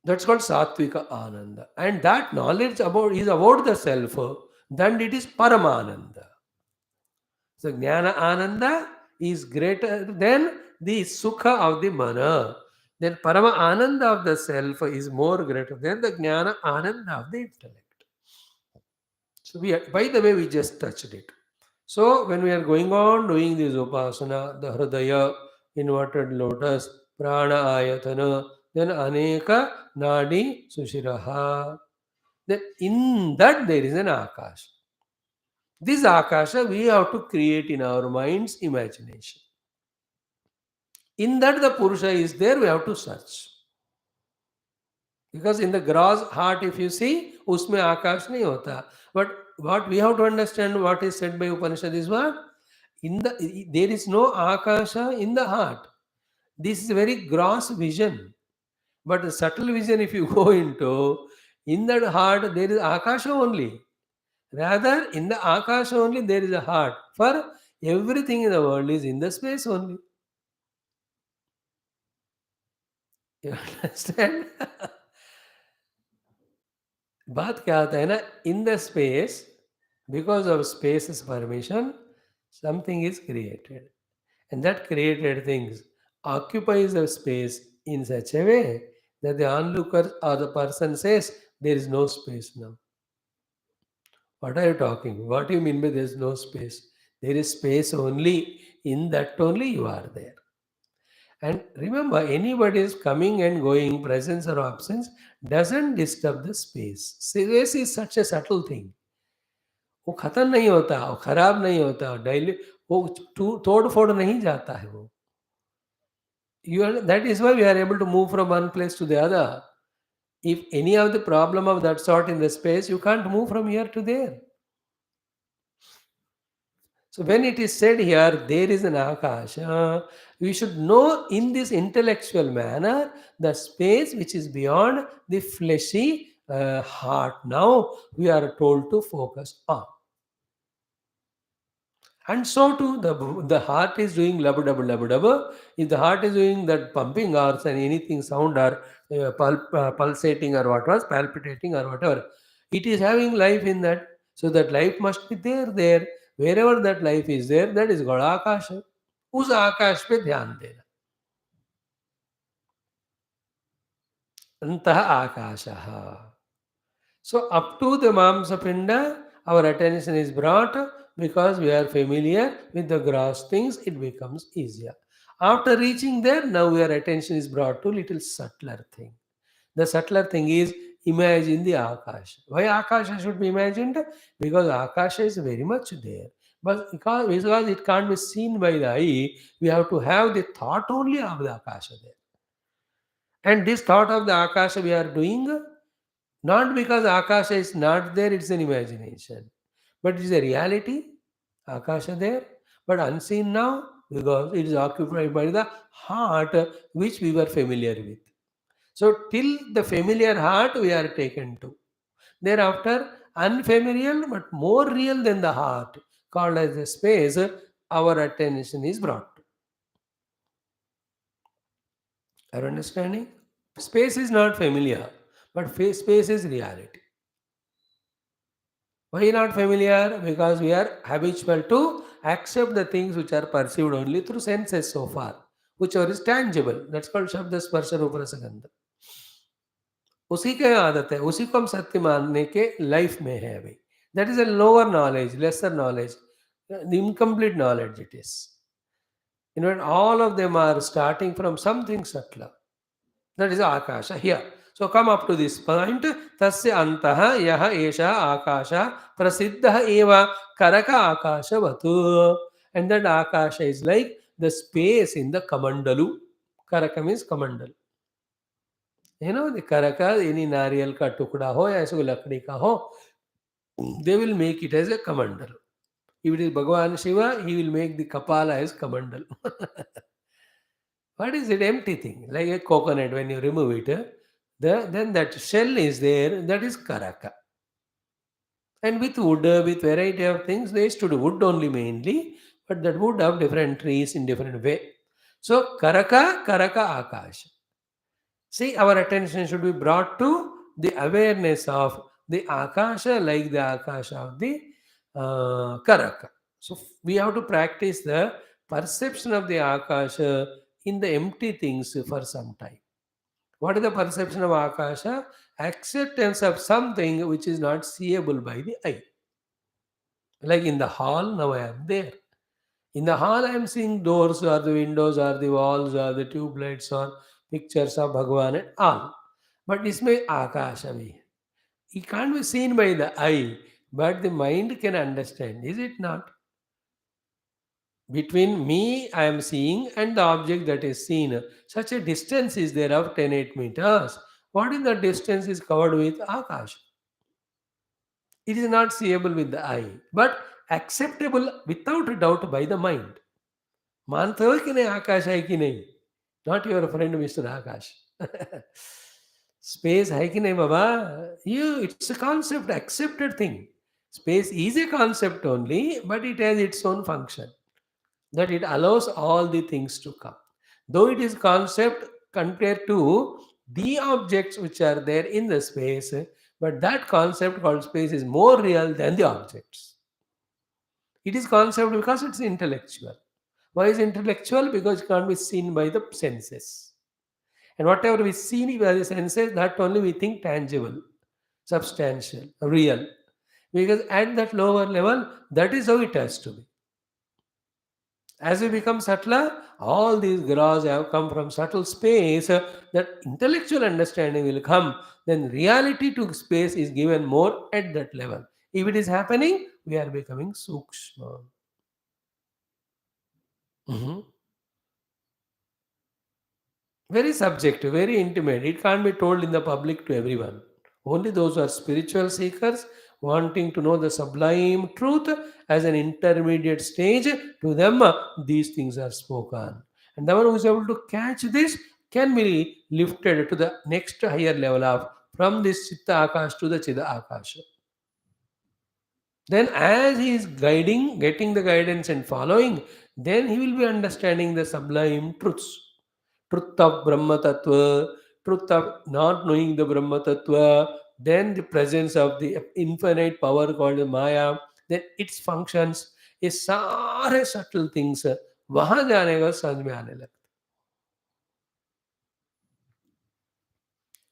[SPEAKER 1] That's called sattvika ananda. And that knowledge about is about the self, then it is paramananda. So jnana ananda is greater than the sukha of the mana. Then parama ananda of the self is more greater than the jnana ananda of the intellect. So by the way, we just touched it. So when we are going on doing this upasana, the HRUDAYA, inverted lotus, prana ayatana, then aneka nadi sushiraha. Then in that there is an akash. This akasha we have to create in our mind's imagination. In that the Purusha is there, we have to search. Because in the gross heart, if you see, usme akash nahi hota. But what we have to understand, what is said by Upanishad is what? There is no akasha in the heart. This is a very gross vision. But the subtle vision, if you go into, in that heart, there is akasha only. Rather, in the akasha only, there is a heart. For everything in the world is in the space only. You understand? बात क्या होता है ना in the space because of space permission something is created and that created things occupies the space in such a way that the onlooker or the person says there is no space now. What are you talking? What do you mean by there is no space? There is space only. In that only you are there. And remember, anybody is coming and going, presence or absence, doesn't disturb the space. Space is such a subtle thing. वो खत्म नहीं होता, वो खराब नहीं होता, daily वो तोड़ फोड़ नहीं जाता है वो. That is why we are able to move from one place to the other. If any of the problem of that sort in the space, you can't move from here to there. So when it is said here, there is an akasha, we should know in this intellectual manner the space which is beyond the fleshy heart. Now we are told to focus on. And so too, the heart is doing lubba dubba lubba dubba. If the heart is doing that pumping or anything sound or pulsating or what was palpitating or whatever, it is having life in that. So that life must be there. Wherever that life is there, that is called आकाश. उस आकाश पे ध्यान देना. अंतः आकाशः. So up to the Mamsapinda, our attention is brought because we are familiar with the gross things, it becomes easier. After reaching there, now our attention is brought to little subtler thing. The subtler thing is imagine the Akasha. Why Akasha should be imagined? Because Akasha is very much there. But because it can't be seen by the eye, we have to have the thought only of the Akasha there. And this thought of the Akasha we are doing not because Akasha is not there, it's an imagination. But it is a reality, Akasha there, but unseen now because it is occupied by the heart which we were familiar with. So, till the familiar heart we are taken to. Thereafter, unfamiliar but more real than the heart, called as the space, our attention is brought to. Are you understanding? Space is not familiar, but space is reality. Why not familiar? Because we are habitual to accept the things which are perceived only through senses so far, whichever is tangible. That's called Shabda Sparsha Rupa Rasa Gandha. उसी के आदत है, उसी को हम सत्य मानने के लाइफ में है अभी. That is a lower knowledge, lesser knowledge, the incomplete knowledge it is. In fact, all of them are starting from something subtler. That is Akasha here. So come up to this point. Tasya antaha yaha esha akasha prasiddha eva karaka akasha vatu. And that akasha is like the space in the kamandalu. Karaka means kamandalu. You know, the karaka, any nariyal ka tukda ho ya ऐसे कोई लकड़ी का हो, they will make it as a kamandal. If it is Bhagavan Shiva, he will make the kapala as kamandal. What is it? Empty thing, like a coconut. When you remove it, then that shell is there. That is karaka. And with wood, with variety of things, they used to do wood only mainly, but that wood have different trees in different way. So karaka, karaka, akash. See, our attention should be brought to the awareness of the akasha, like the akasha of the karaka. So we have to practice the perception of the akasha in the empty things for some time. What is the perception of akasha? Acceptance of something which is not seeable by the eye. Like in the hall, now I am there. In the hall, I am seeing doors or the windows or the walls or the tube lights or pictures of Bhagavan and all. But इसमें आकाश में it can't be seen by the eye, but the mind can understand. Is it not? Between me, I am seeing, and the object that is seen, such a distance is there of 10 meters. What is the distance is covered with Akash? It is not seeable with the eye, but acceptable without a doubt by the mind. मानते हो कि नहीं आकाश है कि नहीं? Not your friend Mr. Akash. Space है कि नहीं बाबा? It's a concept, accepted thing. Space is a concept only, but it has its own function. That it allows all the things to come. Though it is concept compared to the objects which are there in the space, but that concept called space is more real than the objects. It is concept because it's intellectual. Why is intellectual? Because it can't be seen by the senses. And whatever we see by the senses, that only we think tangible, substantial, real. Because at that lower level, that is how it has to be. As we become subtler, all these graphs have come from subtle space. That intellectual understanding will come. Then reality to space is given more at that level. If it is happening, we are becoming sukshma. Mhm. Very subjective, very intimate. It can't be told in the public to everyone. Only those who are spiritual seekers wanting to know the sublime truth as an intermediate stage, to them these things are spoken. And the one who is able to catch this can be lifted to the next higher level of from this Chitta Akash to the Chida Akasha. Then, as he is guiding, getting the guidance and following, then he will be understanding the sublime truths. Truth of Brahma Tattva, truth of not knowing the Brahma Tattva, then the presence of the infinite power called Maya, then its functions, ये सारे subtle things वहां जाने का समझ में आने लगता.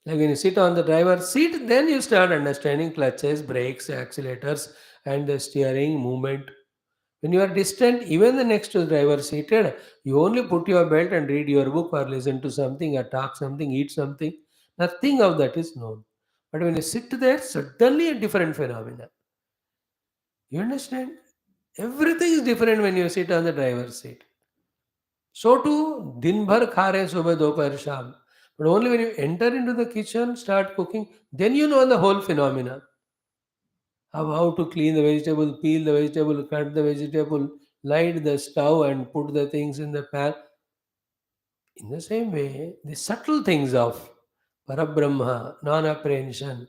[SPEAKER 1] Like when you sit on the driver's seat, then you start understanding clutches, brakes, accelerators, and the steering movement. When you are distant, even the next driver seated, you only put your belt and read your book or listen to something or talk something, eat something. Nothing of that is known. But when you sit there, suddenly a different phenomena. You understand? Everything is different when you sit on the driver's seat. So too, दिन भर खा रहे हैं सुबह दोपहर शाम. But only when you enter into the kitchen, start cooking, then you know the whole phenomena. How to clean the vegetable, peel the vegetable, cut the vegetable, light the stove and put the things in the pan. In the same way, the subtle things of Parabrahma, non-apprehension,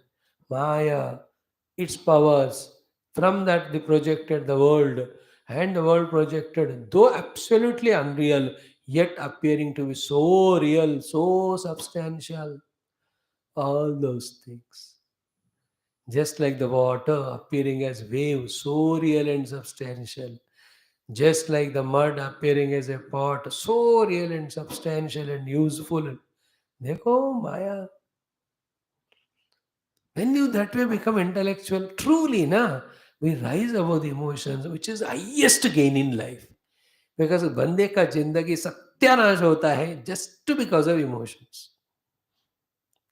[SPEAKER 1] Maya, its powers, from that they projected the world, and the world projected, though absolutely unreal, yet appearing to be so real, so substantial, all those things. Just like the water appearing as waves, so real and substantial. Just like the mud appearing as a pot, so real and substantial and useful. Dekho, Maya. When you that way become intellectual, truly, na, we rise above the emotions, which is highest gain in life. Because बंदे का जिंदगी सत्यानाश होता है just because of emotions.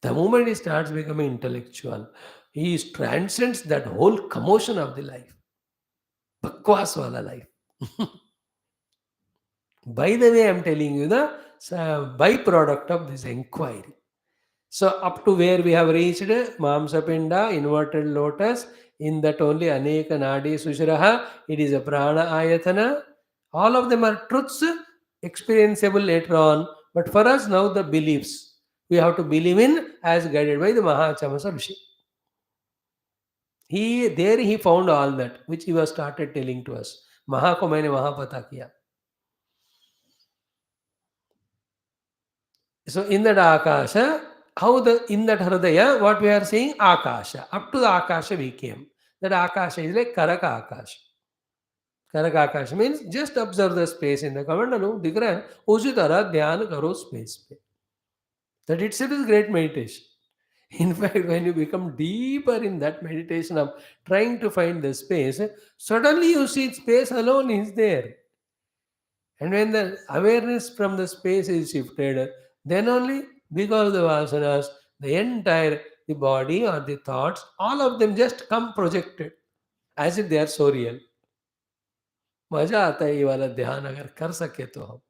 [SPEAKER 1] The moment he starts becoming intellectual, he transcends that whole commotion of the life, bakwas wala life. By the way, I'm telling you the byproduct of this inquiry. So up to where we have reached, Mamsapinda, inverted lotus, in that only Aneka Nadi Sushraha, it is a Prana Ayatana. All of them are truths experienceable later on. But for us now the beliefs. We have to believe in as guided by the Mahachamasa Rishi. He found all that which he was started telling to us. Maha ko maine wahan pata kiya. So in that Akasha, how the in that Hridaya, what we are saying, Akasha. Up to the Akasha we came. That Akasha is like Karaka Akasha. Karaka Akasha means just observe the space in the कमंडलू दिख रहा है उसी तरह ध्यान करो space पे. That itself is great meditation. In fact, when you become deeper in that meditation of trying to find the space, suddenly you see space alone is there. And when the awareness from the space is shifted, then only because the vasanas, the entire the body or the thoughts, all of them just come projected as if they are so real. मजा आता है ये वाला ध्यान अगर कर सके तो हम.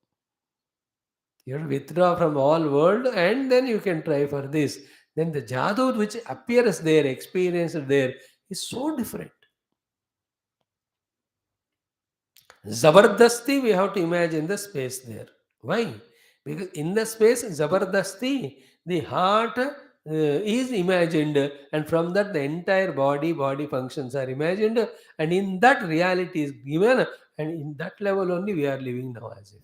[SPEAKER 1] You withdraw from all world and then you can try for this. Then the jadoo which appears there, experienced there, is so different. Zabardasti, we have to imagine the space there. Why? Because in the space, Zabardasti, the heart is imagined, and from that, the entire body functions are imagined, and in that, reality is given, and in that level only we are living now as if.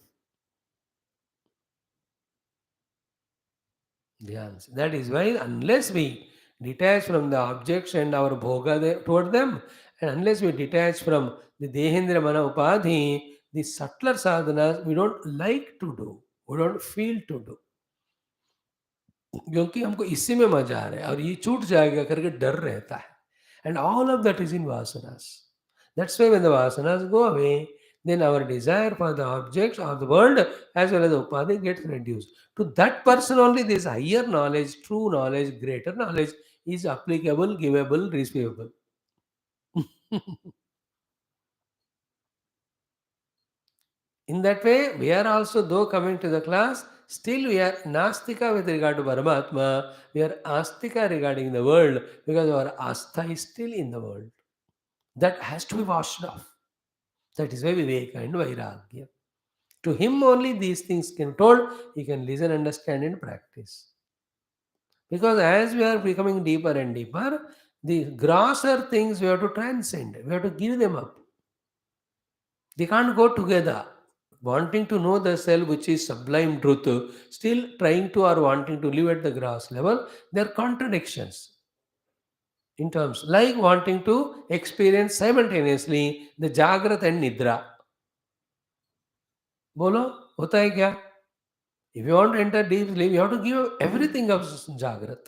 [SPEAKER 1] Dhyans. That is why, unless we detach from the objects and our bhoga toward them, and unless we detach from the Dehendra Mana Upadhi, the subtler sadhanas we don't like to do, we don't feel to do. क्योंकि हमको इसी में मजा आ रहा है और ये छूट जाएगा करके डर रहता है. And all of that is in vasanas. That's why when the vasanas go away, then our desire for the objects or the world as well as the upadhi gets reduced. To that person only this higher knowledge, true knowledge, greater knowledge is applicable, givable, receivable. In that way, we are also, though coming to the class, still we are Nastika with regard to Paramatma, we are Astika regarding the world because our Astha is still in the world. That has to be washed off. That is why Viveka and Vairagya. To him only these things can told, he can listen, understand, and practice. Because as we are becoming deeper and deeper, the grosser things we have to transcend, we have to give them up. They can't go together. Wanting to know the self, which is sublime truth, still trying to or wanting to live at the grass level, there are contradictions in terms like wanting to experience simultaneously the Jagrat and Nidra. बोलो होता है क्या? If you want to enter deep sleep, you have to give everything of Jagrat.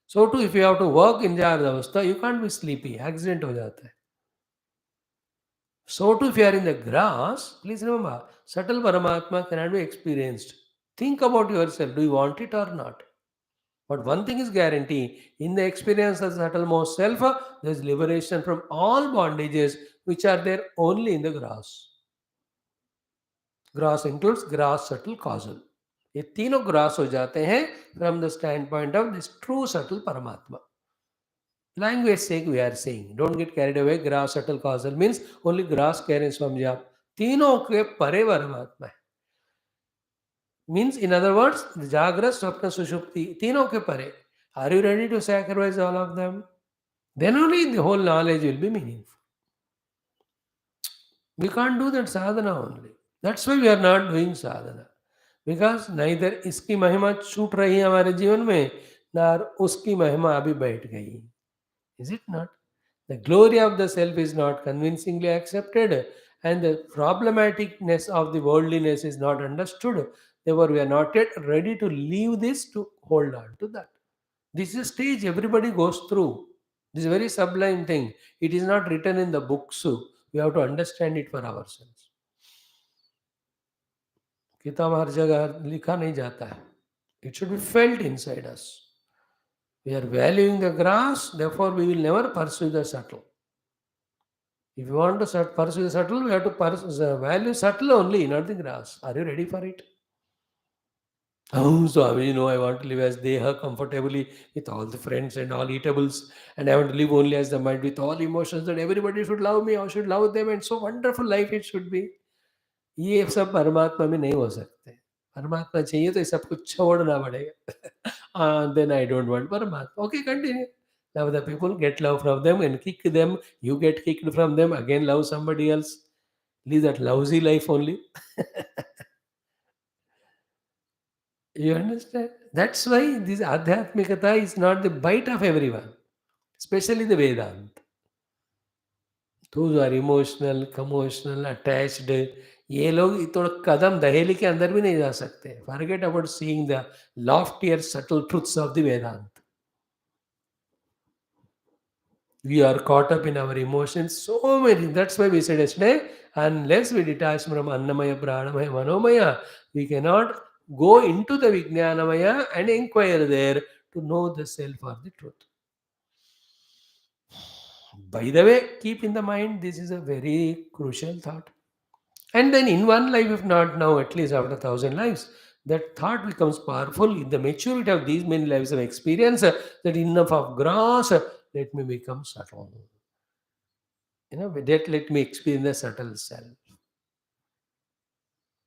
[SPEAKER 1] So too, if you have to work in Jagrat Avastha, you can't be sleepy. Accident हो जाता है. So too, if you are in the grass, please remember, subtle Paramatma cannot be experienced. Think about yourself. Do you want it or not? But one thing is guaranteed. In the experience of the subtlemost self, there is liberation from all bondages which are there only in the grass. Grass includes grass, subtle, causal. ये तीनों grass हो जाते हैं from the stand point of this true subtle परमात्मा. Language sake we are saying, don't get carried away. Grass, subtle, causal means only grass can समझे आप. तीनों के परे परमात्मा है. Means in other words, the Jagra, Swapna, Sushupti, तीनों के परे. Are you ready to sacrifice all of them? Then only the whole knowledge will be meaningful. We can't do that sadhana only. That's why we are not doing sadhana. Because neither इसकी महिमा छूट रही है हमारे जीवन में, ना उसकी महिमा अभी बैठ गई. Is it not? The glory of the self is not convincingly accepted, and the problematicness of the worldliness is not understood. Therefore, we are not yet ready to leave this to hold on to that. This is a stage everybody goes through. This is a very sublime thing. It is not written in the books. We have to understand it for ourselves. किताब हर जगह लिखा नहीं जाता है. It should be felt inside us. We are valuing the grass, therefore we will never pursue the subtle. If you want to pursue the subtle, we have to value subtle only, not the grass. Are you ready for it? Oh, so I want to live as Deha comfortably with all the friends and all eatables, and I want to live only as the mind with all emotions that everybody should love me, I should love them, and so wonderful life it should be. ये सब परमात्मा में नहीं हो सकते. परमात्मा चाहिए तो ये सब कुछ छोड़ना पड़ेगा. Then I don't want परमात्मा. Okay, continue. Love the people, get love from them, and kick them. You get kicked from them. Again, love somebody else. Live that lousy life only. You understand? That's why this Adhyatmikata is not the bite of everyone, especially the Vedanta. Those who are emotional, commotional, attached, ये लोग थोड़ा कदम दहेली के अंदर भी नहीं जा सकते. Forget about seeing the loftier subtle truths of the Vedanta. We are caught up in our emotions so many. That's why we said yesterday, unless we detach from Annamaya, Pranamaya, Manomaya, we cannot go into the Vijnanamaya and inquire there to know the self or the truth. By the way, keep in the mind this is a very crucial thought. And then in one life, if not now, at least after 1,000 lives, that thought becomes powerful in the maturity of these many lives of experience, that enough of grass, let me become subtle. That let me experience the subtle self.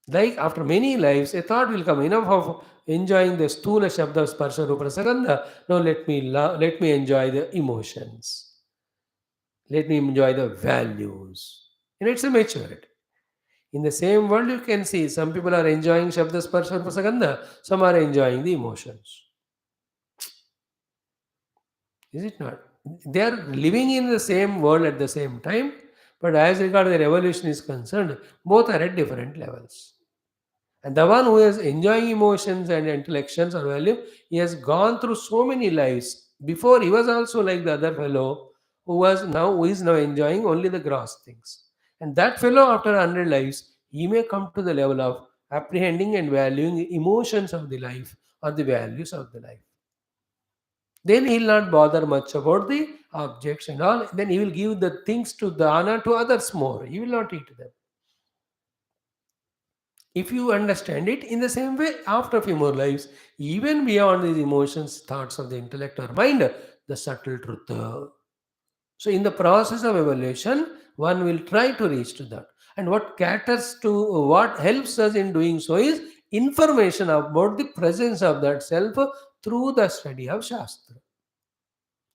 [SPEAKER 1] Like after many lives, a thought will come enough of enjoying the stula shabda sparsha rupa rasagandha. Now let me enjoy the emotions. Let me enjoy the values. It's a maturity. In the same world, you can see some people are enjoying Shabda Sparsha Prasagandha, some are enjoying the emotions. Is it not? They are living in the same world at the same time, but as regard the evolution is concerned, both are at different levels. And the one who is enjoying emotions and intellections or value, he has gone through so many lives. Before he was also like the other fellow who is now enjoying only the gross things. And that fellow after 100 lives, he may come to the level of apprehending and valuing the emotions of the life or the values of the life. Then he'll not bother much about the objects and all. Then he will give the things to dana to others more. He will not eat them. If you understand it in the same way, after a few more lives, even beyond these emotions, thoughts of the intellect or mind, the subtle truth. So, in the process of evaluation, one will try to reach to that. And what helps us in doing so is information about the presence of that self through the study of Shastra.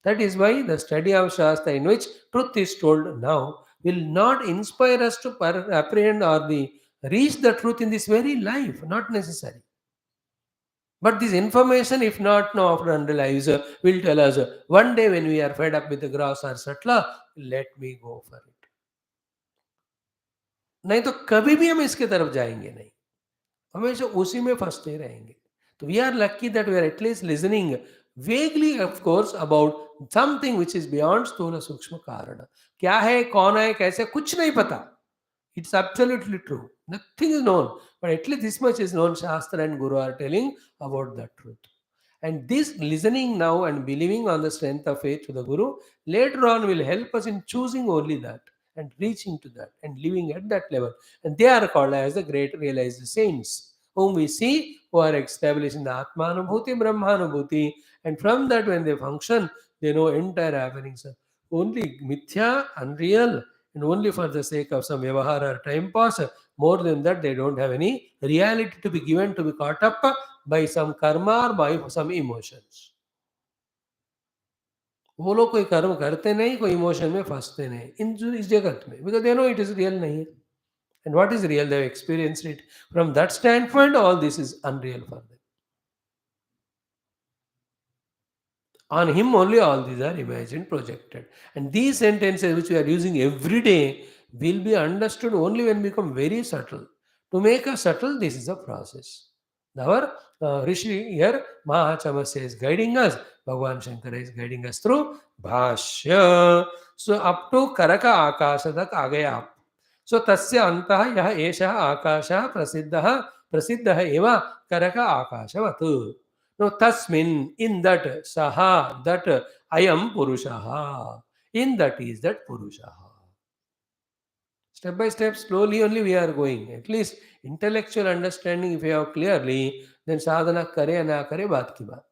[SPEAKER 1] That is why the study of Shastra, in which truth is told now, will not inspire us to apprehend or reach the truth in this very life, not necessary. But this information, if not now after 100 lives, will tell us one day when we are fed up with the grass or satla, let me go for it. नहीं तो कभी भी हम इसके तरफ जाएंगे नहीं, हमेशा उसी में फंसते रहेंगे. तो we are lucky that we are at least listening vaguely of course about something which is beyond स्थूल सूक्ष्म कारण. क्या है, कौन है, कैसे, कुछ नहीं पता. It's absolutely true. Nothing is known. But at least this much is known. Shastra and Guru are telling about the truth. And this listening now and believing on the strength of faith to the Guru later on will help us in choosing only that and reaching to that and living at that level. And they are called as the great realized saints, whom we see who are established in the Atmanubhuti, Brahmanubhuti. And from that, when they function, they know entire happenings are only mithya, unreal, and only for the sake of some vyavahara or time pass. More than that, they don't have any reality to be given to be caught up by some karma or by some emotions. वो लोग कोई कर्म करते नहीं, कोई emotion में फंसते नहीं इस जगत में, because they know it is real नहीं है. And what is real, they have experienced it. From that stand point all this is unreal for them. On him only all these are imagined, projected. And these sentences which we are using every day will be understood only when we become very subtle. To make us subtle, this is a process. Our Rishi here, Mahachamasya is guiding us. Bhagwan Shankara is guiding us through Bhashya. So up to Karaka Akasha tak aa gaya aap. So tasya antah yah esha akasha prasiddha eva karaka akashavat. No, tasmin, in that, saha, that, ayam purushaha. In that is that purushaha. Step by step, slowly only we are going. At least intellectual understanding, if you have clearly, then sadhana kare na kare baat ki baat.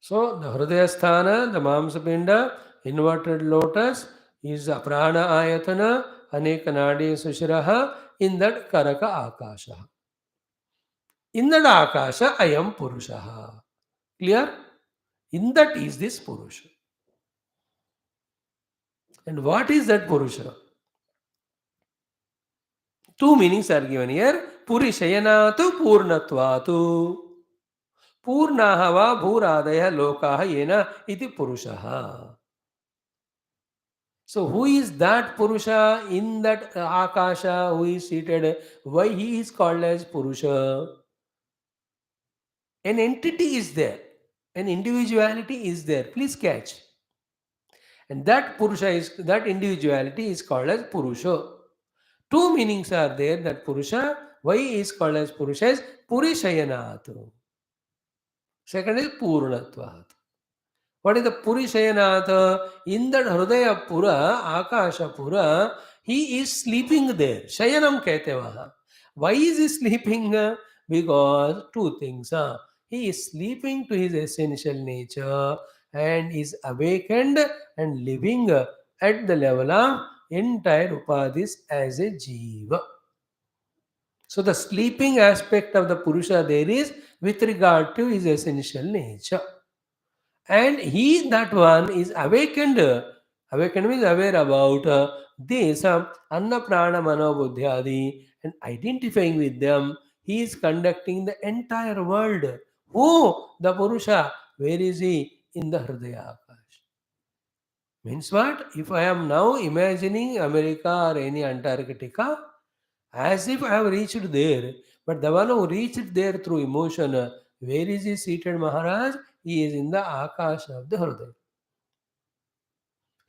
[SPEAKER 1] So the Hridaya Sthana, the Mamsapinda, inverted lotus is a prana ayatana, aneka nadi sushiraha, in that karaka akasha. In that akasha, I am Purushaha. Clear? In that is this Purusha. And what is that Purusha? Two meanings are given here. Purishayanatu Purnatvatu. Purnaha va bhuradaya lokaha yena iti Purushaha. So who is that Purusha in that Akasha who is seated? Why he is called as Purusha? An entity is there. An individuality is there. Please catch. And that Purusha is, that individuality is called as Purusha. Two meanings are there that Purusha. Why is called as Purusha is Purishayanatu. Second is Purnatvat. What is the Purishayanatha? In that Hrudaya Pura, Akasha Pura, he is sleeping there. Shayanam kehte vaha. Why is he sleeping? Because two things. He is sleeping to his essential nature and is awakened and living at the level of entire upadhis as a jiva. So the sleeping aspect of the Purusha there is with regard to his essential nature. And he, that one, is awakened. Awakened means aware about this Anna Prana Mano Buddhyadi and identifying with them. He is conducting the entire world. Who? The Purusha. Where is he? In the Hridaya Akash. Means what? If I am now imagining America or any Antarctica, as if I have reached there, but the one who reached there through emotion, where is he seated, Maharaj? He is in the Akash of the Hridaya.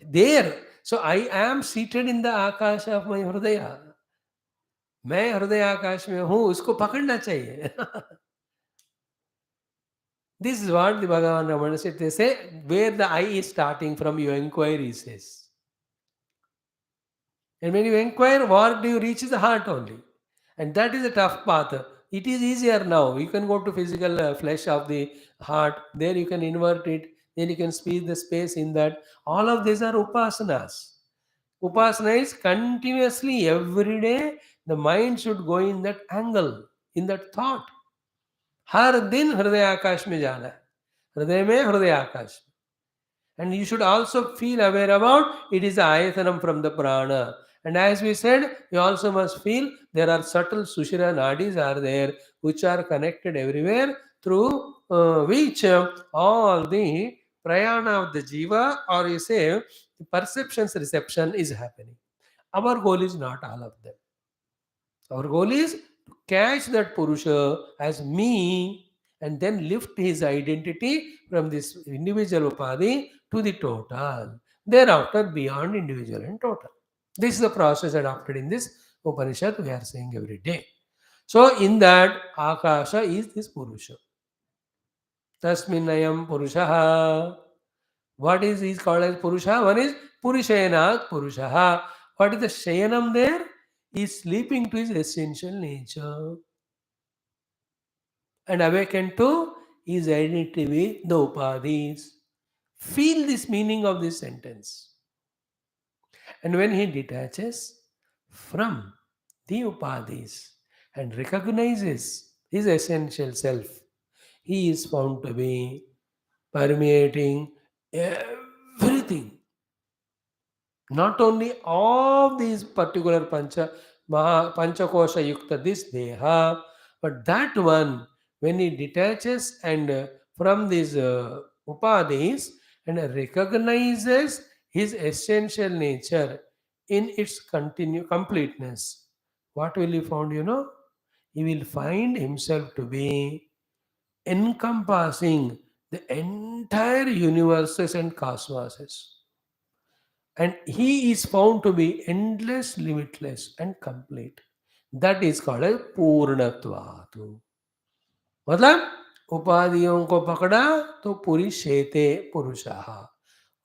[SPEAKER 1] There. So I am seated in the Akash of my Hridaya. मैं हृदय आकाश में हूँ उसको पकड़ना चाहिए. This is what the Bhagavan Ramana said. They say where the I is starting from, you inquire, he says. And when you inquire, what do you reach is the heart only. And that is a tough path. It is easier now. You can go to physical flesh of the heart. There you can invert it. Then you can speed the space in that. All of these are upasanas. Upasana is continuously every day the mind should go in that angle, in that thought. हर दिन हृदय आकाश में जाना है. हृदय में हृदय आकाश. And you should also feel aware about it is the ayatanam from the prana. And as we said, you also must feel there are subtle sushira nadis are there which are connected everywhere through which all the prayana of the jiva, or you say the perceptions reception is happening. Our goal is not all of them. Our goal is to catch that Purusha as me and then lift his identity from this individual upadhi to the total. Thereafter, beyond individual and total. This is the process adopted in this Upanishad we are saying every day. So, in that, Akasha is this Purusha. Tasminayam Purushaha. What is called as Purusha? One is Purishayanat Purushaha. What is the Shayanam there? He is sleeping to his essential nature and awakened to his identity with the upadhis. Feel this meaning of this sentence. And when he detaches from the upadhis and recognizes his essential self, he is found to be permeating everything. Not only of these particular panchakosha yukta, this deha, but that one, when he detaches and from these upadhis and recognizes his essential nature in its completeness, what will he found? He will find himself to be encompassing the entire universes and cosmoses. And he is found to be endless, limitless, and complete. That is called as पूर्णत्वात्. मतलब उपाधियों को पकड़ा तो पूरी शेते पुरुषः,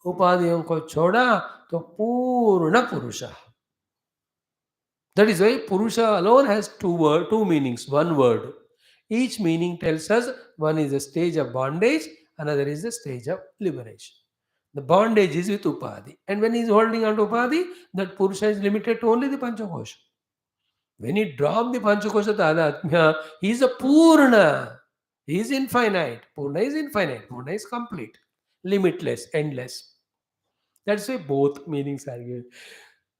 [SPEAKER 1] उपाधियों को छोड़ा तो पूर्ण पुरुषः. That is why Purusha alone has two meanings, one word. Each meaning tells us one is a stage of bondage, another is the stage of liberation. The bondage is with Upadhi. And when he is holding on to Upadhi, that Purusha is limited to only the Panchakosha. When he drops the Panchakosha Tadatmya, he is a Purna. He is infinite. Purna is infinite. Purna is complete, limitless, endless. That's why both meanings are given.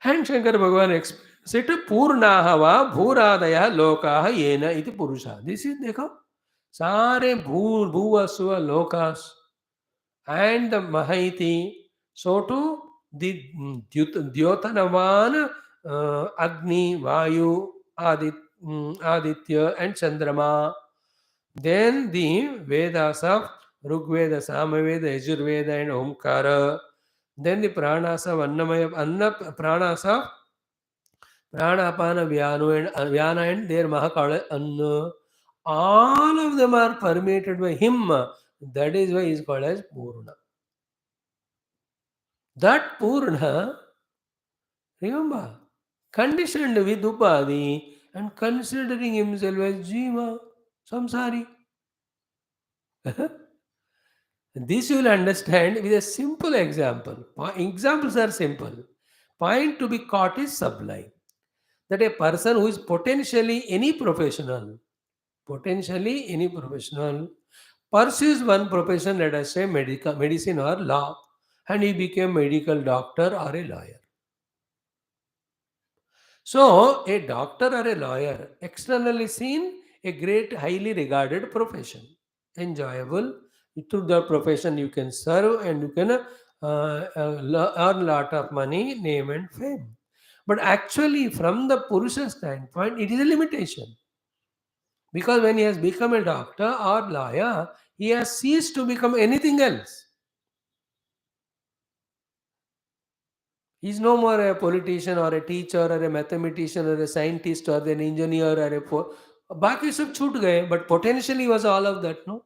[SPEAKER 1] And Shankara Bhagavan explains it Purnaha va bhuradaya lokaha yena iti purusha. This is देखो सारे भूवस्व lokas and the Mahaiti. So too the Dyotanavan Agni, Vayu, Aditya and Chandrama. Then the Vedas of Rigveda, Samaveda, Yajurveda and Omkara. Then the pranas of Annamaya, Anna pranas of Pranapana, Vyana and their Mahakala Anna. All of them are permeated by him. That is why he is called as Purna. That Purna, remember, conditioned with Upadhi and considering himself as Jiva, Samsari. This you will understand with a simple example. Examples are simple. Point to be caught is sublime. That a person who is potentially any professional, pursues one profession, let us say medicine or law, and he became medical doctor or a lawyer. So, a doctor or a lawyer, externally seen, a great, highly regarded profession, enjoyable. Through the profession, you can serve and you can earn lot of money, name and fame. But actually, from the Purusha standpoint, it is a limitation. Because when he has become a doctor or lawyer, he has ceased to become anything else. He is no more a politician or a teacher or a mathematician or a scientist or an engineer or a बाकी सब छूट गए, but potentially was all of that, no?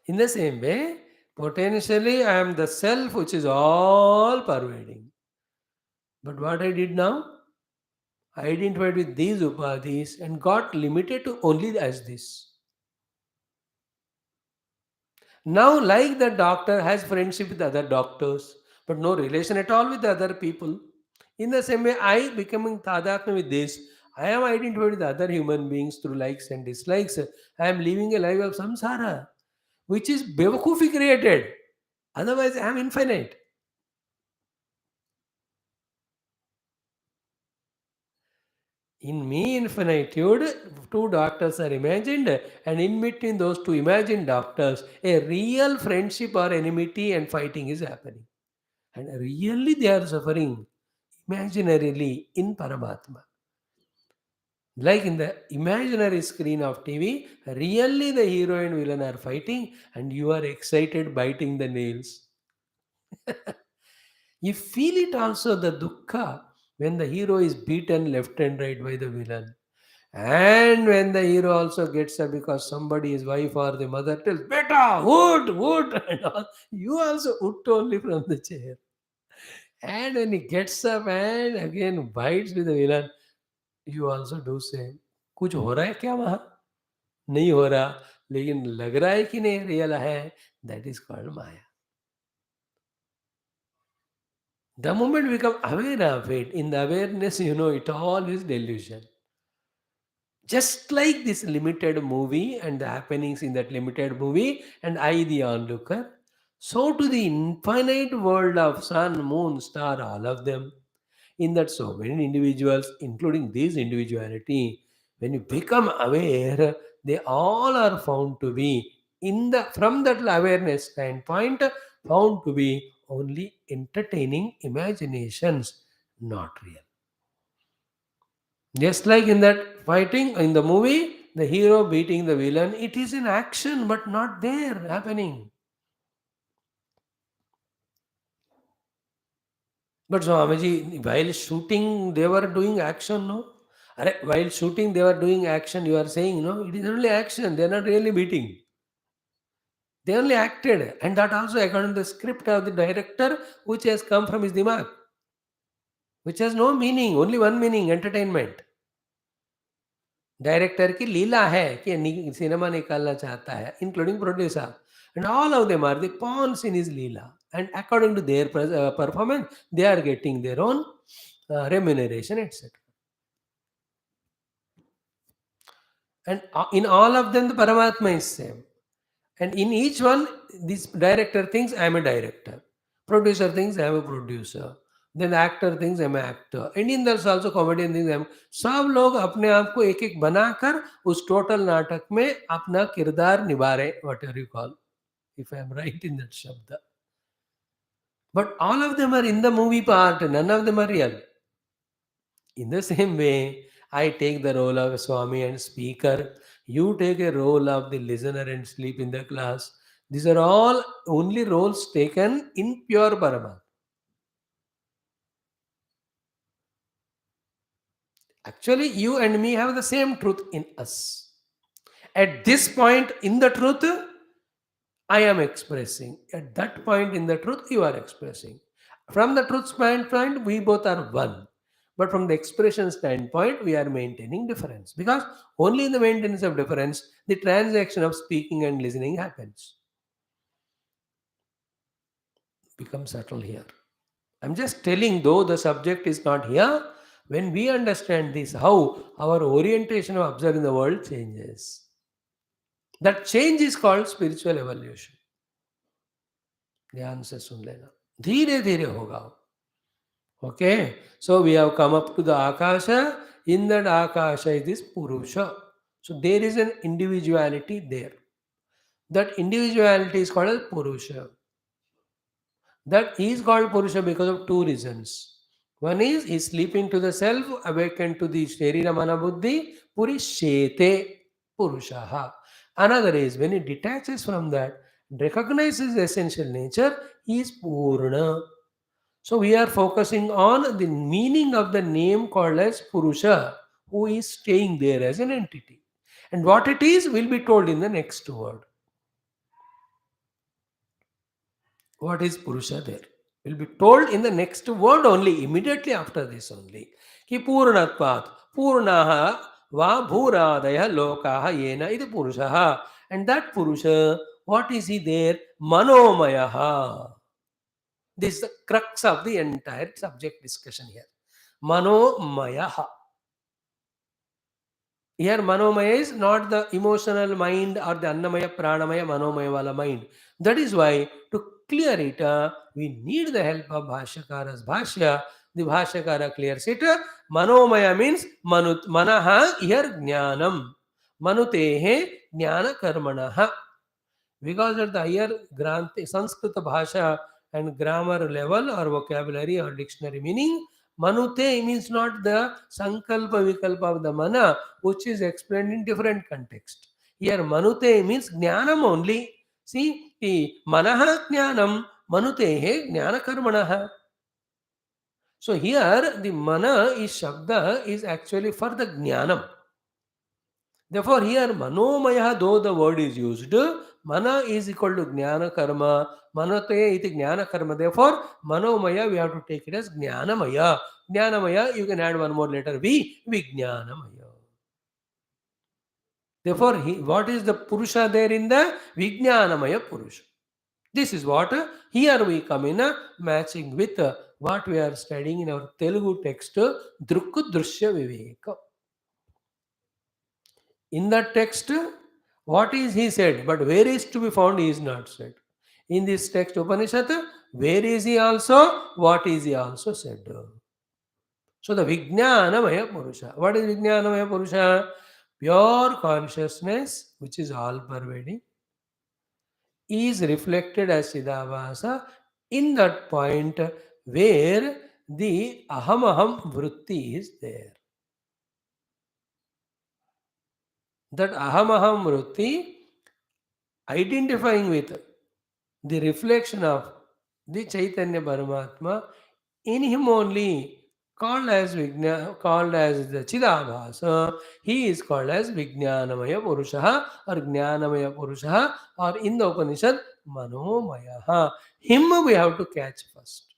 [SPEAKER 1] In the same way, potentially I am the self which is all pervading. But what I did now? I identified with these upadhis and got limited to only as this. Now, like the doctor has friendship with other doctors, but no relation at all with the other people. In the same way, I becoming tadatma with this, I am identified with other human beings through likes and dislikes. I am living a life of samsara, which is bevakufi created. Otherwise, I am infinite. In me infinitude, two doctors are imagined, and in between those two imagined doctors, a real friendship or enmity and fighting is happening. And really they are suffering imaginarily in Paramatma. Like in the imaginary screen of TV, really the hero and villain are fighting, and you are excited biting the nails. You feel it also the dukkha when the hero is beaten left and right by the villain. And when the hero also gets up because somebody, his wife or the mother tells, Beta, wood, and all, you also wood only from the chair. And when he gets up and again bites with the villain, you also do same. कुछ हो रहा है क्या वहाँ? नहीं हो रहा, लेकिन लग रहा है कि नहीं रियल है. That is called Maya. The moment we become aware of it, in the awareness, it all is delusion. Just like this limited movie and the happenings in that limited movie, and I, the onlooker, so to the infinite world of sun, moon, star, all of them, in that so many individuals, including this individuality, when you become aware, they all are found to be in the from that awareness standpoint, found to be only entertaining imaginations, not real. Just like in that fighting in the movie, the hero beating the villain, it is in action but not there happening. But Swamiji, while shooting, they were doing action, no? While shooting, they were doing action. You are saying, no, it is only action. They are not really beating. They only acted. And that also according to the script of the director, which has come from his dimag, which has no meaning, only one meaning, entertainment. Director की लीला है कि cinema निकालना चाहता है, including producer, and all of them are the pawns in his leela, and according to their performance they are getting their own remuneration, etc. And in all of them the Paramatma is same, and in each one this director thinks I am a director, producer thinks I am a producer, then the actor thinks I am an actor, and in there's also comedian thinks I am. सब लोग अपने आप को एक एक बनाकर उस total नाटक में अपना किरदार निभा रहे, what ever you call, if I am right in that shabda. But all of them are in the movie part, none of them are real. In the same way, I take the role of a Swami and speaker. You take a role of the listener and sleep in the class. These are all only roles taken in pure Paramatma. Actually, you and me have the same truth in us. At this point in the truth, I am expressing. At that point in the truth, you are expressing. From the truth standpoint, we both are one. But from the expression standpoint, we are maintaining difference. Because only in the maintenance of difference, the transaction of speaking and listening happens. Become subtle here. I'm just telling, though the subject is not here, when we understand this, how our orientation of observing the world changes. That change is called spiritual evolution. ध्यान से सुन लेना, धीरे धीरे होगा. Okay, so we have come up to the Akasha. In that Akasha is this Purusha. So there is an individuality there. That individuality is called as Purusha. That is called Purusha because of two reasons. One is sleeping to the self, awakened to the Sharira Mana Buddhi, Purishete Purushaha. Another is when he detaches from that, recognizes the essential nature, he is Purna. So we are focusing on the meaning of the name called as Purusha, who is staying there as an entity. And what it is will be told in the next word. What is Purusha there? Will be told in the next word only, immediately after this only. Ki Purnatvat, Purnaha va Bhuradaya Lokaha Yena iti Purushaha. And that Purusha, what is he there? Manomayaha. This is the crux of the entire subject discussion here. Manomaya. Here, Manomaya is not the emotional mind or the Annamaya, Pranamaya, Manomaya wala mind. That is why, to clear it, we need the help of Bhashyakara's Bhashya. The Bhashyakara clears it. Manomaya means Manaha, here Jnanam. Manutehe Jnana Karmanaha. Because at the higher Sanskrit Bhasha and grammar level or vocabulary or dictionary meaning, Manute means not the Sankalpa Vikalpa of the Mana, which is explained in different context. Here Manute means Jnanam only. See, the Manaha Jnanam, Manutehe Jnana Karmanaha. So here the Mana is Shabda is actually for the Jnanam. Therefore, here Manomaya, though the word is used, Mana is equal to Jnana Karma, Manate iti Jnana Karma. Therefore, Manomaya we have to take it as Jnanamaya. Jnanamaya, you can add one more letter V, Vijnanamaya. Therefore, what is the Purusha there in the Vijnanamaya Purusha? This is what here we come in matching with what we are studying in our Telugu text, Drukku Drushya Viveka. In that text, what is he said, but where is to be found, he is not said. In this text, Upanishad, where is he also, what is he also said. So the Vijnanamaya Purusha. What is Vijnanamaya Purusha? Pure consciousness, which is all pervading, is reflected as Siddhavasa in that point where the Aham Vritti is there. That Aham Vritti identifying with the reflection of the Chaitanya Paramatma In him only, called as the Chidabhasa, he is called as Vijnanamaya Purusha or Jnanamaya Purusha, or in the Upanishad, Manomaya. Him we have to catch first.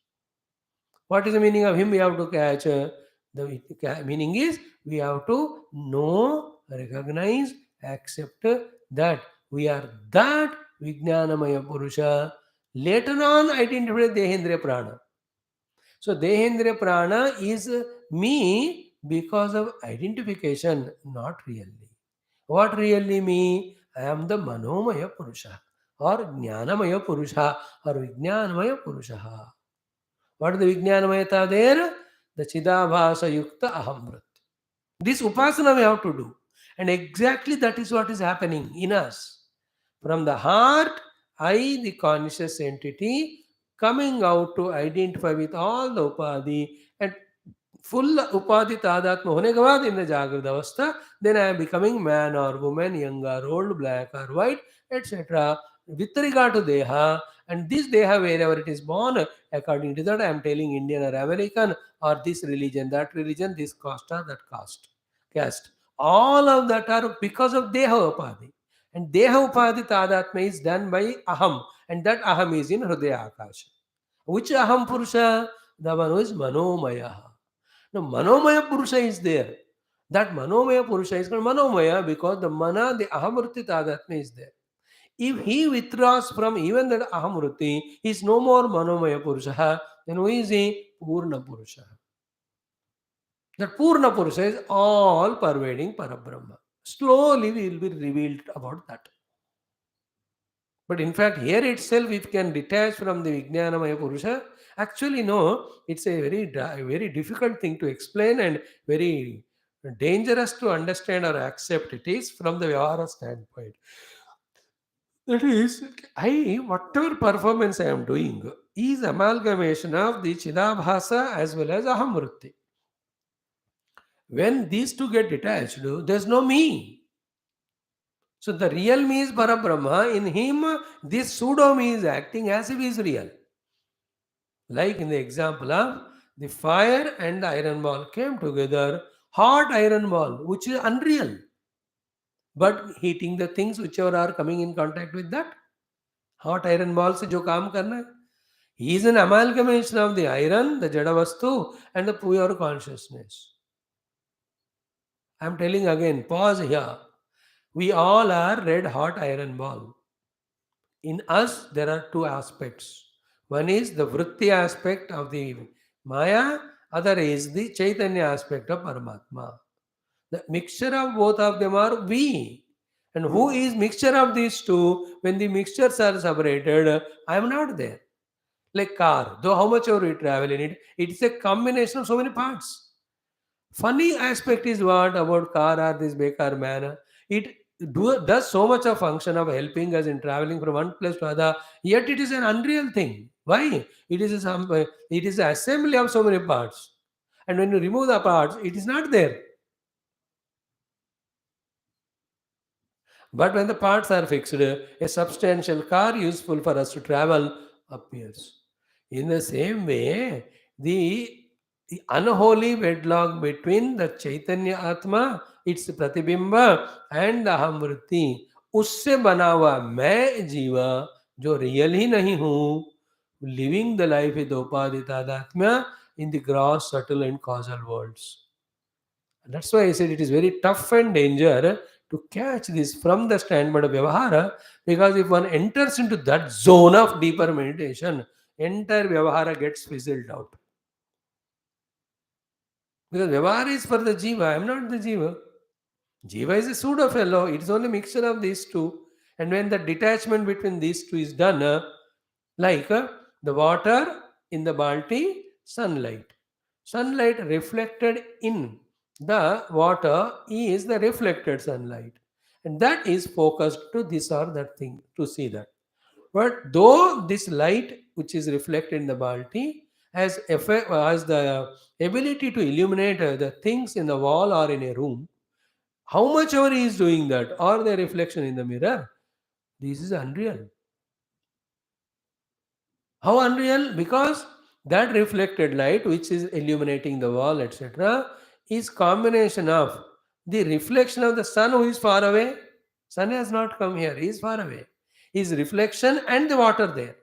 [SPEAKER 1] What is the meaning of him we have to catch? The meaning is we have to know, recognize, accept that we are that Vijnanamaya Purusha. Later on, identify Dehendriya Prana. So Dehendriya Prana is me because of identification, not really. What really me? I am the Manomaya Purusha or Jnanamaya Purusha or Vijnanamaya Purusha. What is the Vijnanamayata there? The Chidabhasa Yukta Ahamrit. This Upasana we have to do. And exactly that is what is happening in us. From the heart, I, the conscious entity, coming out to identify with all the Upadhi and full Upadhi Tadatma hone ke baad in the Jagrata Avastha, then I am becoming man or woman, young or old, black or white, etc. With regard to Deha, and this Deha, wherever it is born, according to that, I am telling Indian or American or this religion, that religion, this caste or that caste. All of that are because of Deha Upadhi. And Deha Upadhi Tadatma is done by Aham, and that Aham is in Hrudaya Akasha. Which Aham Purusha? The one who is Manomaya. Now, Manomaya Purusha is there. That Manomaya Purusha is called Manomaya because the Mana, the Ahamruti Tadatma is there. If he withdraws from even that Ahamruti, he is no more Manomaya Purusha, then who is he? Purna Purusha. That Purna Purusha is all pervading Parabrahma. Slowly we will be revealed about that. But in fact, here itself, if can detach from the Vijnanamaya Purusha, actually, no, it's a very difficult thing to explain and very dangerous to understand or accept. It is from the Vyavahara standpoint. That is, whatever performance I am doing is amalgamation of the Chidabhasa as well as Ahamrutti. When these two get detached, there's no me. So the real me is Parabrahma. In him, this pseudo me is acting as if he is real. Like in the example of the fire and the iron ball came together, hot iron ball, which is unreal, but heating the things whichever are coming in contact with that hot iron ball से जो काम करना है. He is an amalgamation of the iron, the jada vastu, and the pure consciousness. I am telling again, pause here. We all are red hot iron ball. In us, there are two aspects. One is the vritti aspect of the Maya, other is the Chaitanya aspect of Paramatma. The mixture of both of them are we. And who is mixture of these two? When the mixtures are separated, I am not there. Like car, though how much ever we travel in it, it's a combination of so many parts. Funny aspect is what about car or this bekar man? It does so much of function of helping us in traveling from one place to other. Yet it is an unreal thing. Why? It is an assembly of so many parts. And when you remove the parts, it is not there. But when the parts are fixed, a substantial car useful for us to travel appears. In the same way, the unholy wedlock between the Chaitanya Atma, its Pratibimba, and the Ahamvritti, उससे बना हुआ मैं जीवा जो real ही नहीं हूँ, living the life with उपाधि तादात्म्य in the gross, subtle and causal worlds. That's why I said it is very tough and danger to catch this from the standpoint of Vyavahara, because if one enters into that zone of deeper meditation, entire Vyavahara gets fizzled out. Because Vyavahara is for the Jiva, I am not the Jiva. Jiva is a pseudo fellow, it is only mixture of these two. And when the detachment between these two is done, like the water in the balti, sunlight. Sunlight reflected in the water is the reflected sunlight, and that is focused to this or that thing to see that. But though this light which is reflected in the balti has the ability to illuminate the things in the wall or in a room, how much ever he is doing that or the reflection in the mirror, this is unreal. How unreal? Because That reflected light, which is illuminating the wall, etc., is combination of the reflection of the sun who is far away. Sun has not come here, he is far away. His reflection and the water there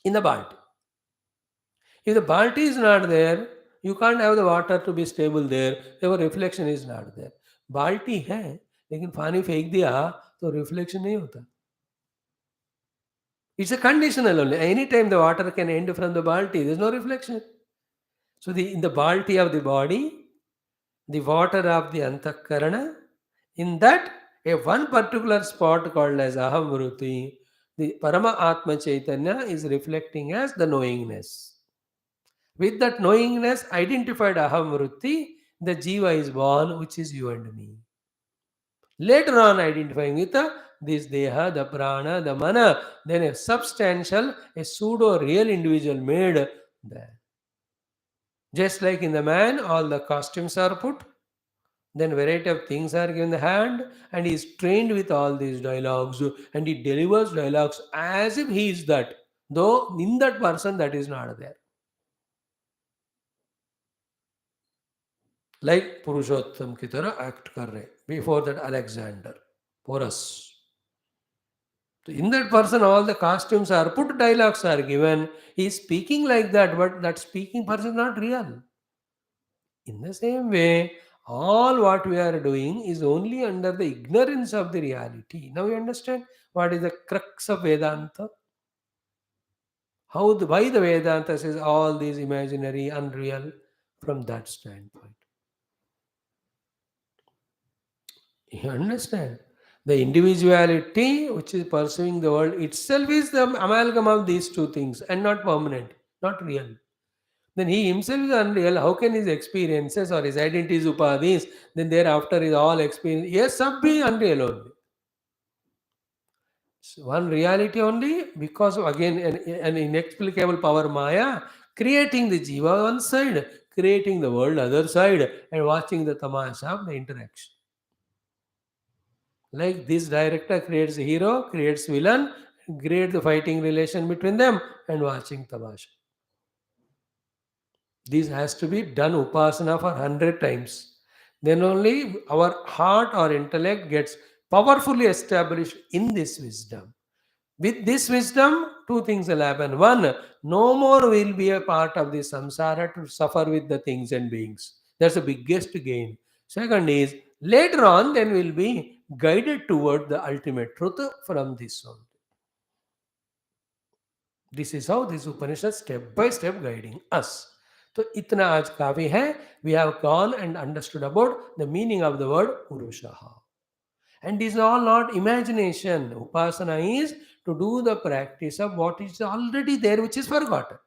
[SPEAKER 1] in the balti. If the balti is not there, you can't have the water to be stable there. Therefore, reflection is not there. बाल्टी है लेकिन पानी फेंक दिया तो reflection नहीं होता. It's a conditional only. Any time the water can end from the balti, there is no reflection. So in the balti of the body, the water of the antakarana, in that a one particular spot called as aham vruti, the Parama Atma Chaitanya is reflecting as the knowingness. With that knowingness identified aham vruti, the jiva is born, which is you and me. Later on, identifying with this deha, the prana, the mana, then a substantial, a pseudo real individual made there. Just like in the man, all the costumes are put, then variety of things are given the hand, and he is trained with all these dialogues, and he delivers dialogues as if he is that, though in that person that is not there. Like Purushottam की तरह act कर रहे. Before that Alexander, Porus. So in that person, all the costumes are put, dialogues are given. He is speaking like that, but that speaking person is not real. In the same way, all what we are doing is only under the ignorance of the reality. Now you understand what is the crux of Vedanta? Why the Vedanta says all these imaginary, unreal from that standpoint. You understand? The individuality which is pursuing the world itself is the amalgam of these two things and not permanent, not real. Then he himself is unreal. How can his experiences or his identities, upadhis, then thereafter is all experience? Yes, sub be unreal only. So one reality only because of, again an inexplicable power maya creating the jiva one side, creating the world other side, and watching the tamasha of the interaction. Like this director creates a hero, creates villain, creates the fighting relation between them, and watching tamasha. This has to be done upasana for 100 times. Then only our heart or intellect gets powerfully established in this wisdom. With this wisdom, two things will happen. One, no more will be a part of the samsara to suffer with the things and beings. That's the biggest gain. Second is, later on, then we'll be guided toward the ultimate truth from this one. This is how this Upanishad step by step guiding us. So, itna aaj kafi hai. We have gone and understood about the meaning of the word Purushaha. And these are all not imagination. Upasana is to do the practice of what is already there, which is forgotten.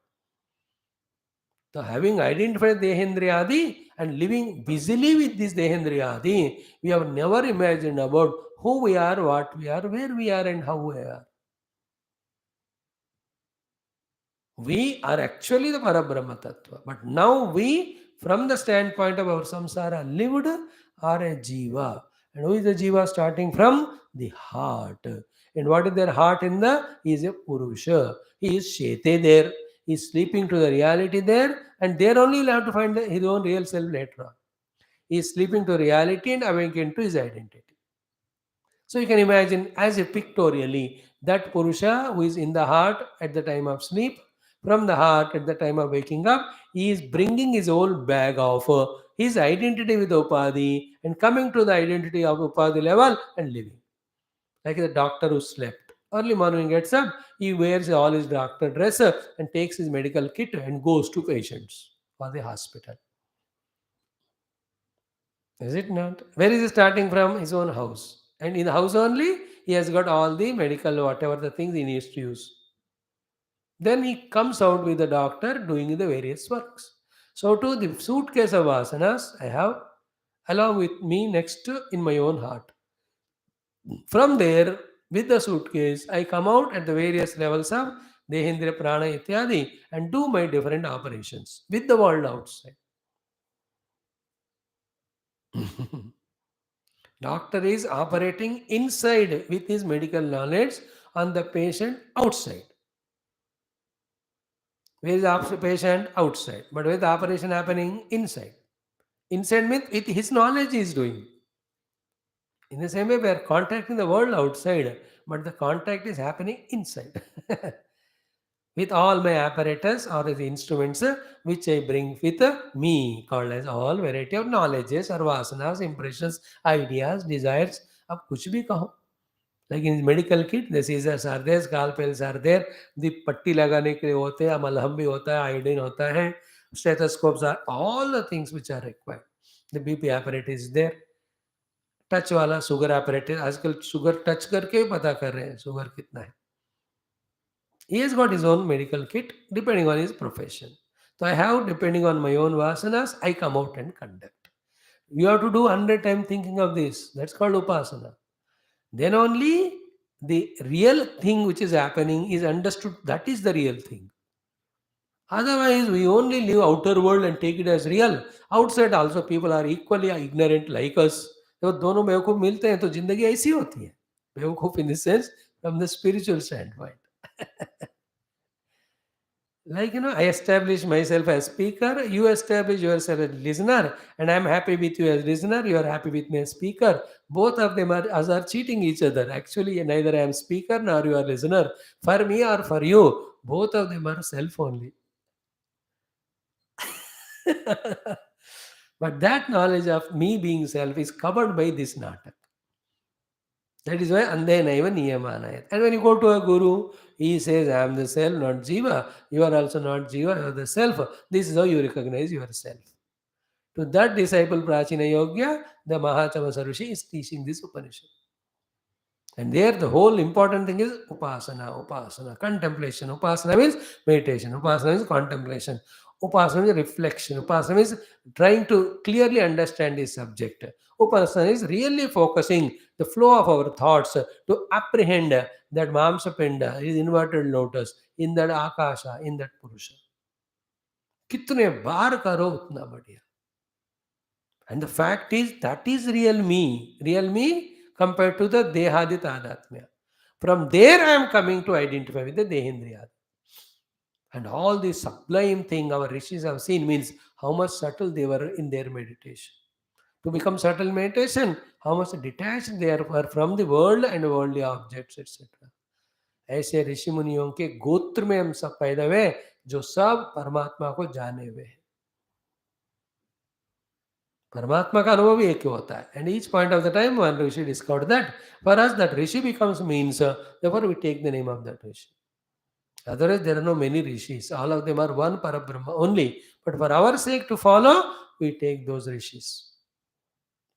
[SPEAKER 1] So, having identified Dehendriyadi and living busily with this Dehendriyadi, we have never imagined about who we are, what we are, where we are, and how we are. We are actually the Parabrahma Tattva. But now we, from the standpoint of our samsara lived, are a jiva. And who is the jiva starting from? The heart. And what is their heart in the? He is a Purusha. He is Shete there. He is sleeping to the reality there. And there only he'll have to find his own real self later on. He is sleeping to reality and awakening to his identity. So you can imagine as a pictorially that Purusha who is in the heart at the time of sleep, from the heart at the time of waking up, he is bringing his whole bag of his identity with Upadhi and coming to the identity of Upadhi level and living. Like the doctor who slept. Early morning gets up, he wears all his doctor dress and takes his medical kit and goes to patients for the hospital. Is it not? Where is he starting from? His own house. And in the house only, he has got all the medical, whatever the things he needs to use. Then he comes out with the doctor doing the various works. So, to the suitcase of asanas, I have along with me next in my own heart. From there, with the suitcase, I come out at the various levels of Dehendra Prana Ityadi and do my different operations with the world outside. Doctor is operating inside with his medical knowledge on the patient outside. Where is the patient? Outside. But where is the operation happening? Inside. Inside means with his knowledge he is doing. In the same way, we are contacting the world outside, but the contact is happening inside. With all my apparatus or the instruments which I bring with me, called as all variety of knowledges or vasanas, impressions, ideas, desires. अब कुछ भी कहो. Like in medical kit, the scissors are there, scalpels are there, the पट्टी लगाने के लिए होते हैं, मलहम भी होता है, आयोडीन होता है, stethoscopes are all the things which are required. The BP apparatus is there. Touch वाला शुगर apparatus, आजकल शुगर टच करके ही पता कर रहे हैं शुगर कितना है. He has got his own medical kit depending on his profession. So I have, depending on my own vasanas, I come out and conduct. You have to do 100 times thinking of this. That's called upasana. Then only the real thing which is happening is understood. That is the real thing. Otherwise, we only live outer world and take it as real. Outside also people are equally ignorant like us. तो दोनों बेवकूफ़ मिलते हैं तो जिंदगी ऐसी होती है. बेवकूफ़ in the sense from the spiritual standpoint. Like, I establish myself as speaker, you establish yourself as listener, and I'm happy with you as listener, you are happy with me as speaker. Both of them are cheating each other. Actually, neither I am speaker nor you are listener. For me or for you, both of them are self only. But that knowledge of me being self is covered by this natak. That is why Andhenaiva Niyamanayat. And when you go to a guru, he says, I am the self, not Jiva. You are also not Jiva, you are the self. This is how you recognize yourself. To that disciple Prachina Yogya, the Mahatama Rishi is teaching this Upanishad. And there the whole important thing is upasana, contemplation. Upasana means meditation. Upasana means contemplation. Upasana means reflection. Upasana means trying to clearly understand the subject. Upasana is really focusing the flow of our thoughts to apprehend that Mamsa Pinda is inverted lotus, in that Akasha, in that Purusha. कितने बार करो उतना बढ़िया. And the fact is, that is real me compared to the Dehadi Tadatmya. From there I am coming to identify with the Dehendriyat. And all this sublime thing our rishis have seen means how much subtle they were in their meditation. To become subtle meditation, how much detached they were from the world and worldly objects, etc. ऐसे ऋषि मुनियों के गोत्र में हम सब पैदा हुए जो सब परमात्मा को जाने हुए हैं. परमात्मा का अनुभव ही एक ही होता है. And each point of the time one rishi discovered that. For us that rishi becomes means, therefore we take the name of that rishi. Otherwise there are no many rishis. All of them are one Parabrahma only. But for our sake to follow, we take those rishis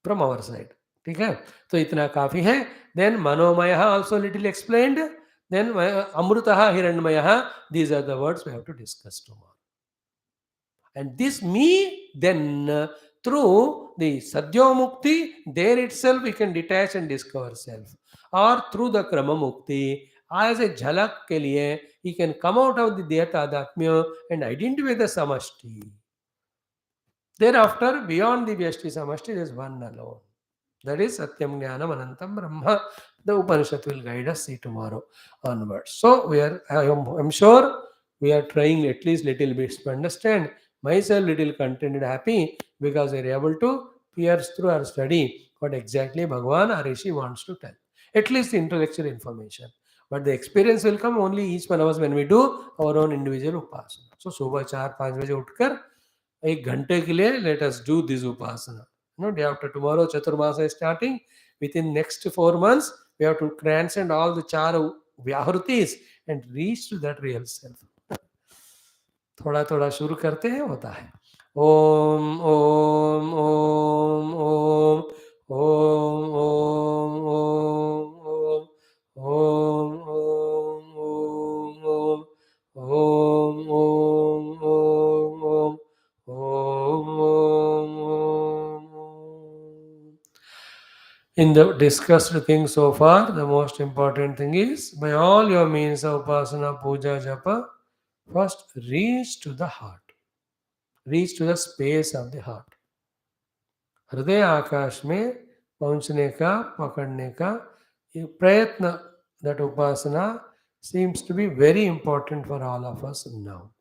[SPEAKER 1] from our side. ठीक है, तो इतना काफी है. Then Manomaya also little explained. Then Amrutaha Hiranyamayaha. These are the words we have to discuss tomorrow. And this me, then through the Sadhya Mukti, there itself we can detach and discover self. Or through the Krama Mukti, as a jhalak ke liye, he can come out of the Deha Tadatmya and identify the Samashti. Thereafter, beyond the Vyashti Samashti, there is one alone. That is Satyam Jnanam Anantam Brahma. The Upanishad will guide us, see tomorrow onwards. So I'm sure we are trying at least little bit to understand. Myself little contented, happy because we are able to pierce through our study what exactly Bhagavan or Rishi wants to tell. At least the intellectual information. But the experience will come only each one of us when we do our own individual upasana. So सुबह 4-5 बजे उठकर एक घंटे के लिए let us do this upasana. Day after tomorrow, Chaturmasa is starting. Within next 4 months, we have to transcend all the char vyahrutis and reach to that real self. थोड़ा थोड़ा शुरू करते हैं, होता है. Om Om Om Om Om Om Om Om Om Om Om Om Om Om Om Om Om. In the discussed thing so far, the most important thing is, by all your means of upasana, puja, japa, first reach to the heart. Reach to the space of the heart. हृदय आकाश में पहुंचने का, पकड़ने का ये प्रयत्न, that upasana seems to be very important for all of us now.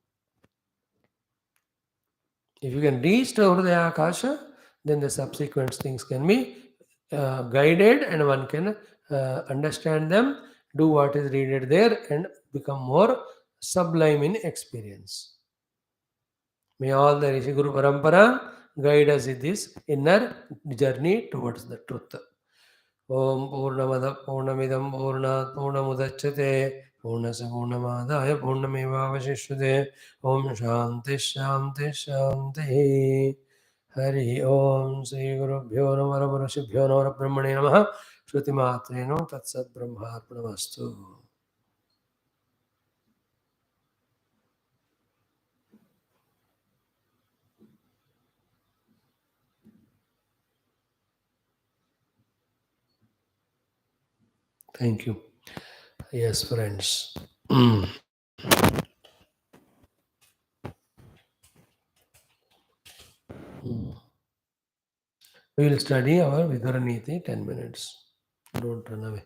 [SPEAKER 1] If you can reach to Hridaya Akasha, then the subsequent things can be guided and one can understand them, do what is needed there, and become more sublime in experience. May all the Rishi Guru Parampara guide us in this inner journey towards the truth. Om Purnamada Purnamidam Purnat Purnamudachyate Purnasa Purnamadaya Purnamevavashishyate Om Shanti Shanti Shanti. Hari Om Sri Guru Bhyo Namah Parashibhyo Namah Brahmane Namah Shruti Matre No Tatsat Brahmarpanamastu. Thank you. Yes, friends. We will study our Viduraniti 10 minutes. Don't run away.